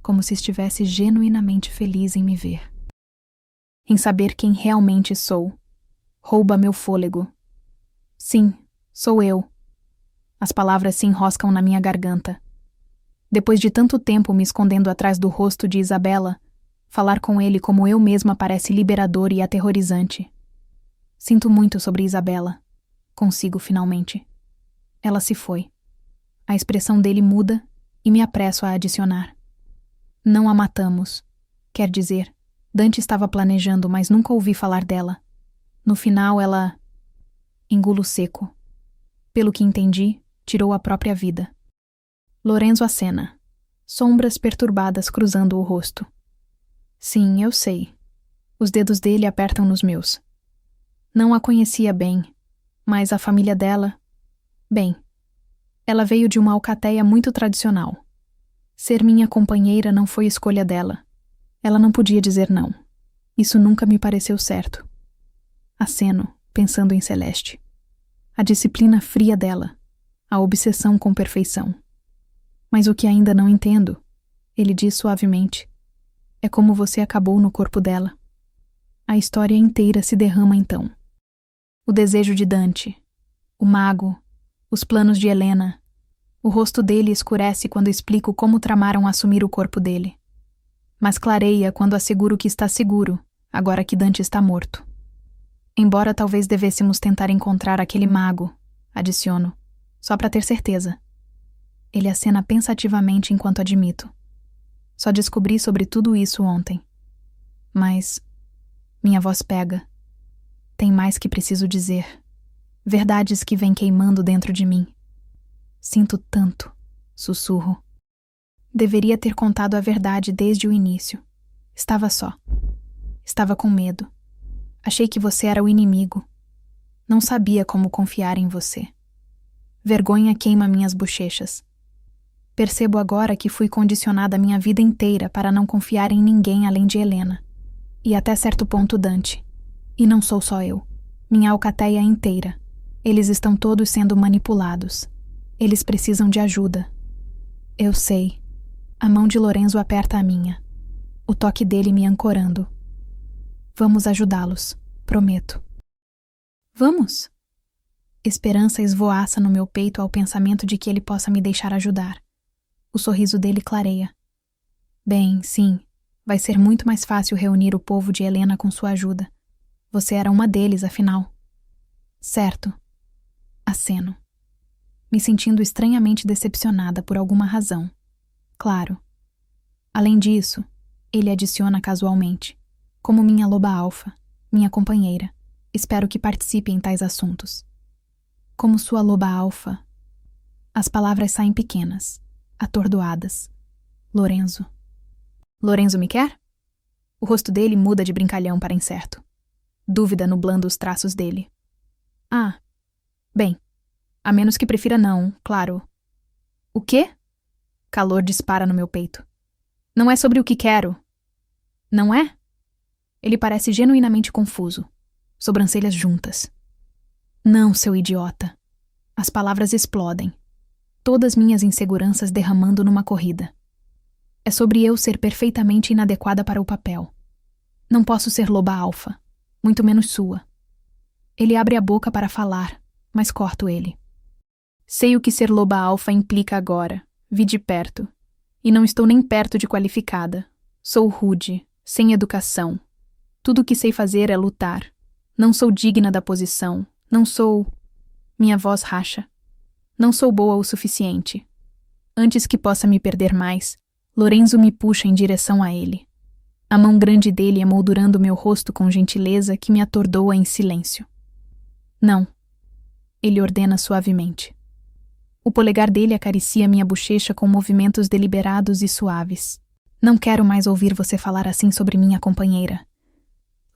como se estivesse genuinamente feliz em me ver. Em saber quem realmente sou. Rouba meu fôlego. Sim, sou eu. As palavras se enroscam na minha garganta. Depois de tanto tempo me escondendo atrás do rosto de Isabela, falar com ele como eu mesma parece liberador e aterrorizante. Sinto muito sobre Isabela. Consigo, finalmente. Ela se foi. A expressão dele muda e me apresso a adicionar. Não a matamos. Quer dizer, Dante estava planejando, mas nunca ouvi falar dela. No final, ela... Engulo seco. Pelo que entendi, tirou a própria vida. Lorenzo acena. sombras perturbadas cruzando o rosto. Sim, eu sei. Os dedos dele apertam nos meus. Não a conhecia bem, mas a família dela... Bem, ela veio de uma alcateia muito tradicional. Ser minha companheira não foi escolha dela. Ela não podia dizer não. Isso nunca me pareceu certo. Aceno, pensando em Celeste. A disciplina fria dela, a obsessão com perfeição. Mas o que ainda não entendo, ele diz suavemente, é como você acabou no corpo dela. A história inteira se derrama então. O desejo de Dante, o mago, os planos de Helena. O rosto dele escurece quando explico como tramaram assumir o corpo dele. Mas clareia quando asseguro que está seguro, agora que Dante está morto. Embora talvez devêssemos tentar encontrar aquele mago, adiciono, só para ter certeza. Ele acena pensativamente enquanto admito. Só descobri sobre tudo isso ontem. Mas minha voz pega. Tem mais que preciso dizer. Verdades que vêm queimando dentro de mim. Sinto tanto, sussurro. Deveria ter contado a verdade desde o início. Estava só. Estava com medo. Achei que você era o inimigo. Não sabia como confiar em você. Vergonha queima minhas bochechas. Percebo agora que fui condicionada a minha vida inteira para não confiar em ninguém além de Helena. E até certo ponto Dante. E não sou só eu. Minha alcateia inteira. Eles estão todos sendo manipulados. Eles precisam de ajuda. Eu sei. A mão de Lorenzo aperta a minha. O toque dele me ancorando. Vamos ajudá-los, prometo. Vamos? Esperança esvoaça no meu peito ao pensamento de que ele possa me deixar ajudar. O sorriso dele clareia. Bem, sim, vai ser muito mais fácil reunir o povo de Helena com sua ajuda. Você era uma deles, afinal. Certo. Aceno. Me sentindo estranhamente decepcionada por alguma razão. Claro. Além disso, ele adiciona casualmente. Como minha loba alfa, minha companheira, espero que participe em tais assuntos. Como sua loba alfa. As palavras saem pequenas, atordoadas. Lorenzo. Lorenzo me quer? O rosto dele muda de brincalhão para incerto. Dúvida nublando os traços dele. Ah, bem, a menos que prefira não, claro. O quê? Calor dispara no meu peito. Não é sobre o que quero. Não é? Ele parece genuinamente confuso, sobrancelhas juntas. Não, seu idiota. As palavras explodem. Todas minhas inseguranças derramando numa corrida. É sobre eu ser perfeitamente inadequada para o papel. Não posso ser loba alfa, muito menos sua. Ele abre a boca para falar, mas corto ele. Sei o que ser loba alfa implica agora, vi de perto. E não estou nem perto de qualificada. Sou rude, sem educação. Tudo o que sei fazer é lutar. Não sou digna da posição. Não sou... Minha voz racha. Não sou boa o suficiente. Antes que possa me perder mais, Lorenzo me puxa em direção a ele. A mão grande dele emoldurando meu rosto com gentileza que me atordoa em silêncio. Não. Ele ordena suavemente. O polegar dele acaricia minha bochecha com movimentos deliberados e suaves. Não quero mais ouvir você falar assim sobre minha companheira.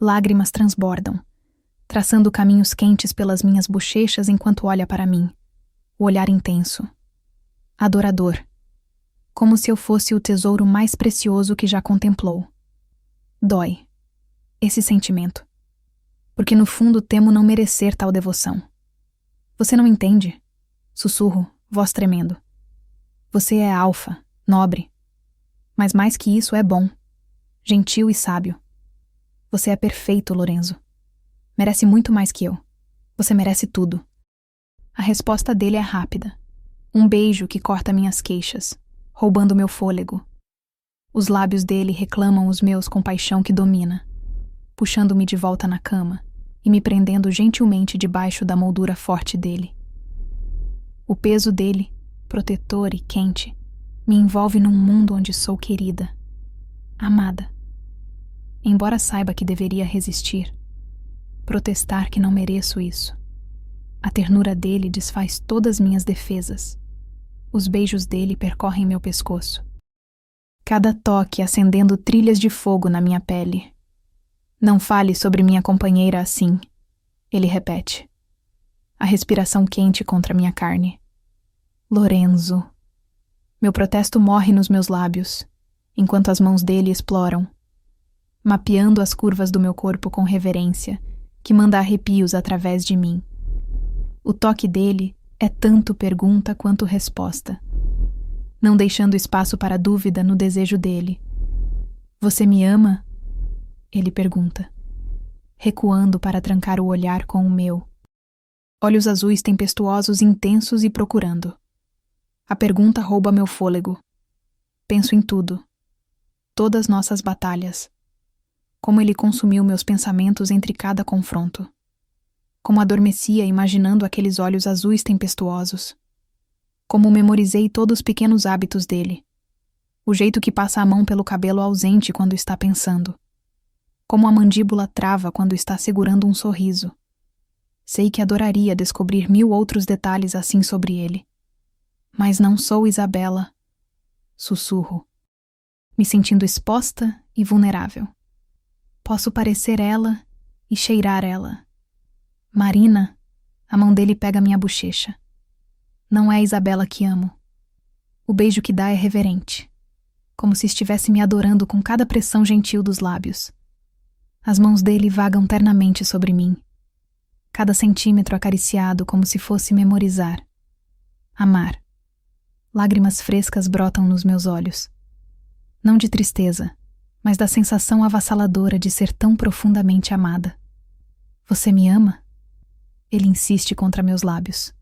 Lágrimas transbordam, traçando caminhos quentes pelas minhas bochechas enquanto olha para mim. O olhar intenso. Adorador. Como se eu fosse o tesouro mais precioso que já contemplou. Dói. Esse sentimento. Porque no fundo temo não merecer tal devoção. Você não entende? Sussurro, voz tremendo. Você é alfa, nobre. Mas mais que isso é bom. Gentil e sábio. Você é perfeito, Lorenzo. Merece muito mais que eu. Você merece tudo. A resposta dele é rápida. Um beijo que corta minhas queixas, roubando meu fôlego. Os lábios dele reclamam os meus com paixão que domina, puxando-me de volta na cama e me prendendo gentilmente debaixo da moldura forte dele. O peso dele, protetor e quente, me envolve num mundo onde sou querida, amada. Embora saiba que deveria resistir, protestar que não mereço isso. A ternura dele desfaz todas minhas defesas. Os beijos dele percorrem meu pescoço. cada toque acendendo trilhas de fogo na minha pele. Não fale sobre minha companheira assim, ele repete. A respiração quente contra minha carne. Lorenzo. Meu protesto morre nos meus lábios, enquanto as mãos dele exploram, mapeando as curvas do meu corpo com reverência, que manda arrepios através de mim. O toque dele é tanto pergunta quanto resposta, não deixando espaço para dúvida no desejo dele. Você me ama? Ele pergunta, recuando para trancar o olhar com o meu. Olhos azuis tempestuosos, intensos e procurando. A pergunta rouba meu fôlego. Penso em tudo. Todas nossas batalhas. Como ele consumiu meus pensamentos entre cada confronto. Como adormecia imaginando aqueles olhos azuis tempestuosos. Como memorizei todos os pequenos hábitos dele. O jeito que passa a mão pelo cabelo ausente quando está pensando. Como a mandíbula trava quando está segurando um sorriso. Sei que adoraria descobrir 1000 outros detalhes assim sobre ele. Mas não sou Isabela. Sussurro, me sentindo exposta e vulnerável. Posso parecer ela e cheirar ela. Marina, a mão dele pega minha bochecha. Não é a Isabela que amo. O beijo que dá é reverente, como se estivesse me adorando com cada pressão gentil dos lábios. As mãos dele vagam ternamente sobre mim, cada centímetro acariciado como se fosse memorizar. Amar. Lágrimas frescas brotam nos meus olhos. Não de tristeza, mas da sensação avassaladora de ser tão profundamente amada. Você me ama? Ele insiste contra meus lábios.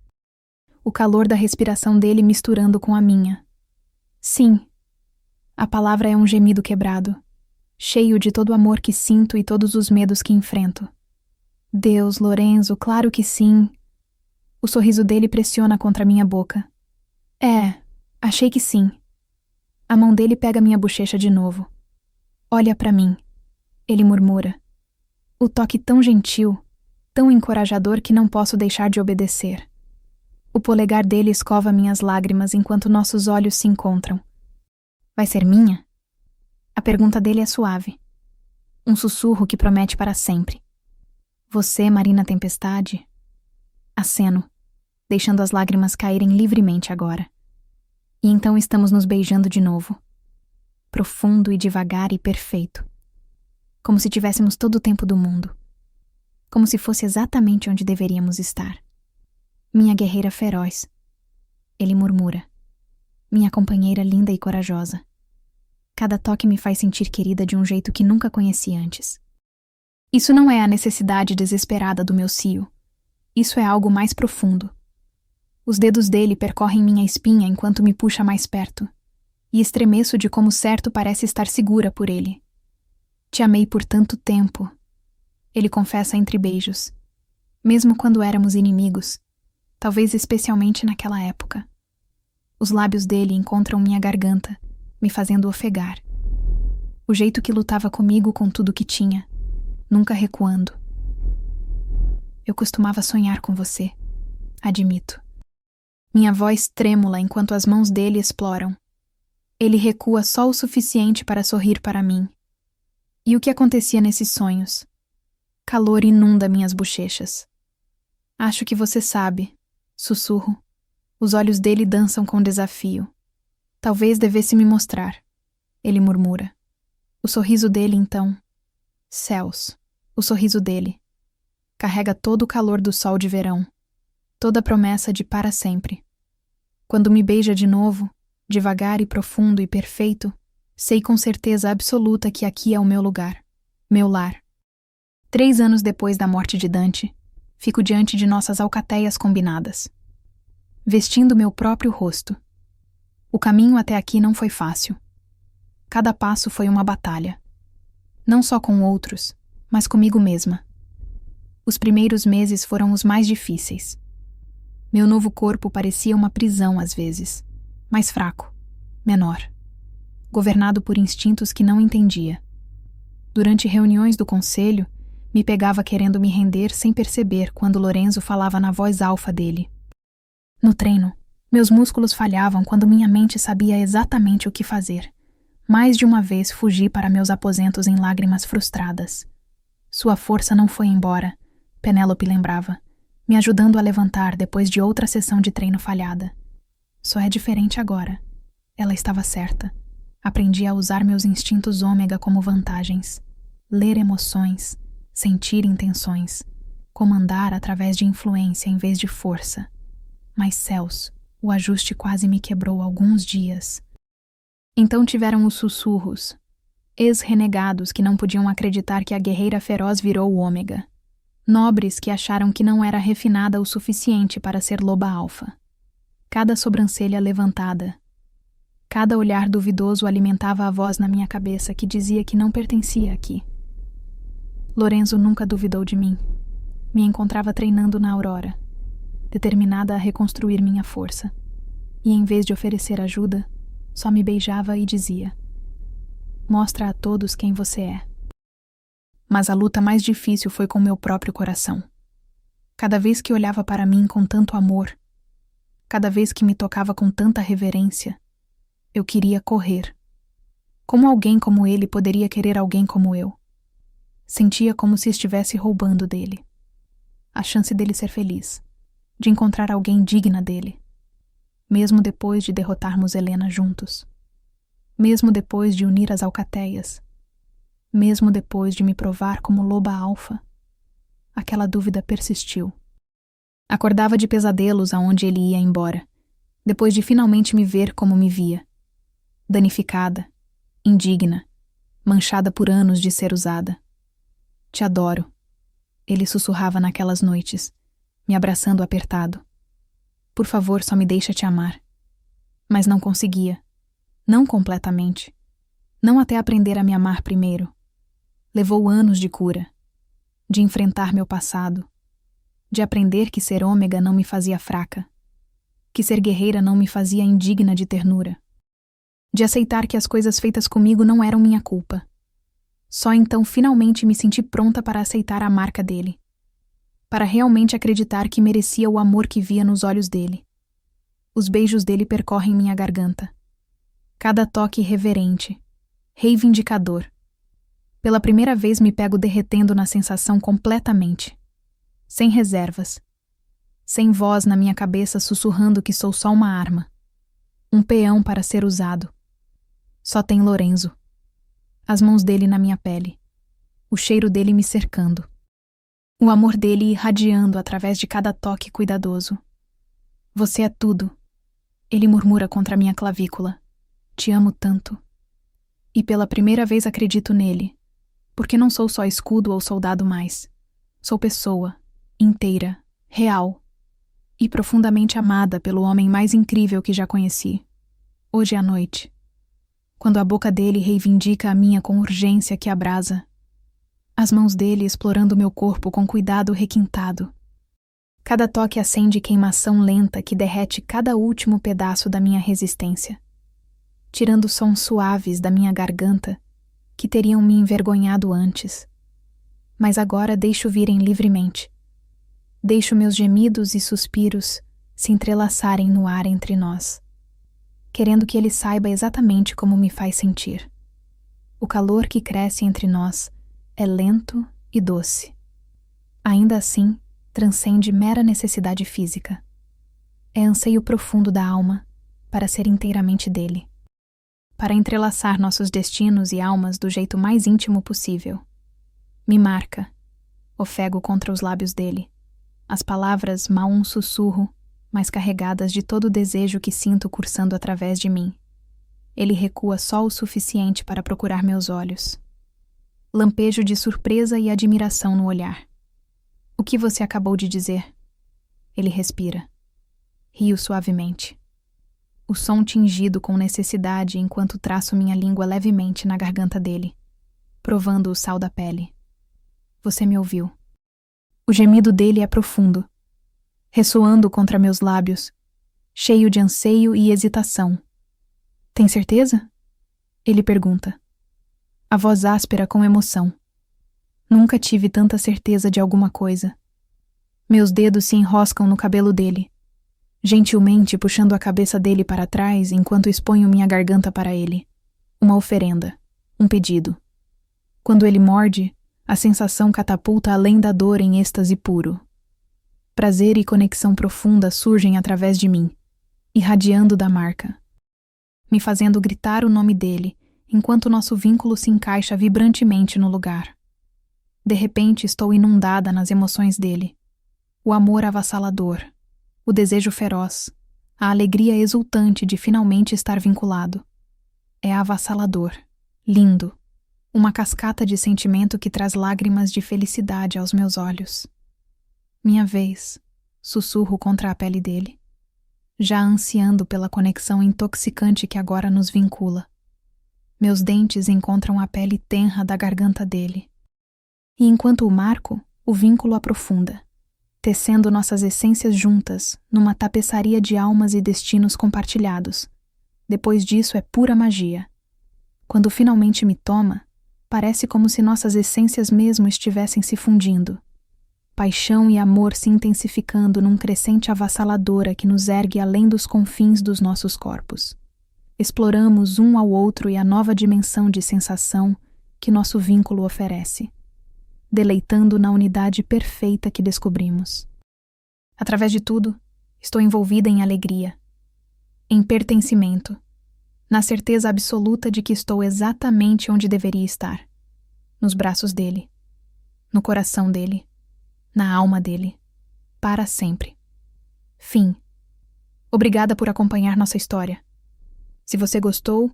O calor da respiração dele misturando com a minha. Sim. A palavra é um gemido quebrado, cheio de todo o amor que sinto e todos os medos que enfrento. Deus, Lorenzo, claro que sim. O sorriso dele pressiona contra minha boca. Achei que sim. A mão dele pega minha bochecha de novo. Olha pra mim. Ele murmura. O toque tão gentil, tão encorajador que não posso deixar de obedecer. O polegar dele escova minhas lágrimas enquanto nossos olhos se encontram. Vai ser minha? A pergunta dele é suave. Um sussurro que promete para sempre. Você, Marina Tempestade? Aceno, deixando as lágrimas caírem livremente agora. E então estamos nos beijando de novo. Profundo e devagar e perfeito. Como se tivéssemos todo o tempo do mundo. Como se fosse exatamente onde deveríamos estar. Minha guerreira feroz. Ele murmura. Minha companheira linda e corajosa. Cada toque me faz sentir querida de um jeito que nunca conheci antes. Isso não é a necessidade desesperada do meu cio. Isso é algo mais profundo. Os dedos dele percorrem minha espinha enquanto me puxa mais perto, e estremeço de como certo parece estar segura por ele. Te amei por tanto tempo, ele confessa entre beijos, mesmo quando éramos inimigos, talvez especialmente naquela época. Os lábios dele encontram minha garganta, me fazendo ofegar. O jeito que lutava comigo com tudo que tinha, nunca recuando. Eu costumava sonhar com você, admito. Minha voz trêmula enquanto as mãos dele exploram. Ele recua só o suficiente para sorrir para mim. E o que acontecia nesses sonhos? Calor inunda minhas bochechas. Acho que você sabe, sussurro. Os olhos dele dançam com desafio. Talvez devesse me mostrar, ele murmura. O sorriso dele, então. Céus, o sorriso dele. Carrega todo o calor do sol de verão. Toda a promessa de para sempre. Quando me beija de novo, devagar e profundo e perfeito, sei com certeza absoluta que aqui é o meu lugar, meu lar. 3 anos depois da morte de Dante, fico diante de nossas alcateias combinadas, vestindo meu próprio rosto. O caminho até aqui não foi fácil. Cada passo foi uma batalha. Não só com outros, mas comigo mesma. Os primeiros meses foram os mais difíceis. Meu novo corpo parecia uma prisão às vezes, mais fraco, menor, governado por instintos que não entendia. Durante reuniões do conselho, me pegava querendo me render sem perceber quando Lorenzo falava na voz alfa dele. No treino, meus músculos falhavam quando minha mente sabia exatamente o que fazer, Mais de uma vez fugi para meus aposentos em lágrimas frustradas. Sua força não foi embora, Penélope lembrava, me ajudando a levantar depois de outra sessão de treino falhada. Só é diferente agora. Ela estava certa. Aprendi a usar meus instintos ômega como vantagens. Ler emoções, sentir intenções, comandar através de influência em vez de força. Mas céus, o ajuste quase me quebrou alguns dias. Então tiveram os sussurros, ex-renegados que não podiam acreditar que a guerreira feroz virou o ômega. Nobres que acharam que não era refinada o suficiente para ser loba alfa. Cada sobrancelha levantada. Cada olhar duvidoso alimentava a voz na minha cabeça que dizia que não pertencia aqui. Lorenzo nunca duvidou de mim. Me encontrava treinando na Aurora, determinada a reconstruir minha força. E em vez de oferecer ajuda, só me beijava e dizia: "Mostra a todos quem você é." Mas a luta mais difícil foi com meu próprio coração. Cada vez que olhava para mim com tanto amor, cada vez que me tocava com tanta reverência, eu queria correr. Como alguém como ele poderia querer alguém como eu? Sentia como se estivesse roubando dele. A chance dele ser feliz, de encontrar alguém digna dele. Mesmo depois de derrotarmos Helena juntos. Mesmo depois de unir as alcateias. Mesmo depois de me provar como loba alfa. Aquela dúvida persistiu. Acordava de pesadelos aonde ele ia embora, depois de finalmente me ver como me via. Danificada, indigna, manchada por anos de ser usada. "Te adoro", ele sussurrava naquelas noites, me abraçando apertado. "Por favor, só me deixa te amar." Mas não conseguia. Não completamente. Não até aprender a me amar primeiro. Levou anos de cura. De enfrentar meu passado. De aprender que ser ômega não me fazia fraca. Que ser guerreira não me fazia indigna de ternura. De aceitar que as coisas feitas comigo não eram minha culpa. Só então finalmente me senti pronta para aceitar a marca dele. Para realmente acreditar que merecia o amor que via nos olhos dele. Os beijos dele percorrem minha garganta. Cada toque reverente, reivindicador. Pela primeira vez me pego derretendo na sensação completamente. Sem reservas. Sem voz na minha cabeça sussurrando que sou só uma arma. Um peão para ser usado. Só tem Lorenzo. As mãos dele na minha pele. O cheiro dele me cercando. O amor dele irradiando através de cada toque cuidadoso. "Você é tudo." Ele murmura contra minha clavícula. "Te amo tanto." E pela primeira vez acredito nele, porque não sou só escudo ou soldado mais. Sou pessoa, inteira, real, e profundamente amada pelo homem mais incrível que já conheci. Hoje à noite, quando a boca dele reivindica a minha com urgência que abrasa, as mãos dele explorando meu corpo com cuidado requintado. Cada toque acende queimação lenta que derrete cada último pedaço da minha resistência, tirando sons suaves da minha garganta que teriam me envergonhado antes. Mas agora deixo virem livremente. Deixo meus gemidos e suspiros se entrelaçarem no ar entre nós, querendo que ele saiba exatamente como me faz sentir. O calor que cresce entre nós é lento e doce. Ainda assim, transcende mera necessidade física. É anseio profundo da alma para ser inteiramente dele. Para entrelaçar nossos destinos e almas do jeito mais íntimo possível. Me marca. Ofego contra os lábios dele. As palavras mal um sussurro, mas carregadas de todo o desejo que sinto cursando através de mim. Ele recua só o suficiente para procurar meus olhos. Lampejo de surpresa e admiração no olhar. "O que você acabou de dizer?" Ele respira. Rio suavemente. O som tingido com necessidade enquanto traço minha língua levemente na garganta dele, provando o sal da pele. "Você me ouviu." O gemido dele é profundo, ressoando contra meus lábios, cheio de anseio e hesitação. "Tem certeza?" Ele pergunta. A voz áspera com emoção. Nunca tive tanta certeza de alguma coisa. Meus dedos se enroscam no cabelo dele, gentilmente puxando a cabeça dele para trás enquanto exponho minha garganta para ele, uma oferenda, um pedido. Quando ele morde, a sensação catapulta além da dor em êxtase puro. Prazer e conexão profunda surgem através de mim, irradiando da marca, me fazendo gritar o nome dele, enquanto nosso vínculo se encaixa vibrantemente no lugar. De repente estou inundada nas emoções dele. O amor avassalador, o desejo feroz, a alegria exultante de finalmente estar vinculado. É avassalador, lindo, uma cascata de sentimento que traz lágrimas de felicidade aos meus olhos. Minha vez, sussurro contra a pele dele, já ansiando pela conexão intoxicante que agora nos vincula. Meus dentes encontram a pele tenra da garganta dele. E enquanto o marco, o vínculo aprofunda, tecendo nossas essências juntas numa tapeçaria de almas e destinos compartilhados. Depois disso é pura magia. Quando finalmente me toma, parece como se nossas essências mesmo estivessem se fundindo. Paixão e amor se intensificando num crescente avassaladora que nos ergue além dos confins dos nossos corpos. Exploramos um ao outro e a nova dimensão de sensação que nosso vínculo oferece, deleitando na unidade perfeita que descobrimos. Através de tudo, estou envolvida em alegria, em pertencimento, na certeza absoluta de que estou exatamente onde deveria estar, nos braços dele, no coração dele, na alma dele, para sempre. Fim. Obrigada por acompanhar nossa história. Se você gostou,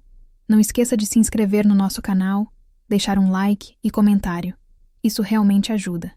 não esqueça de se inscrever no nosso canal, deixar um like e comentário. Isso realmente ajuda.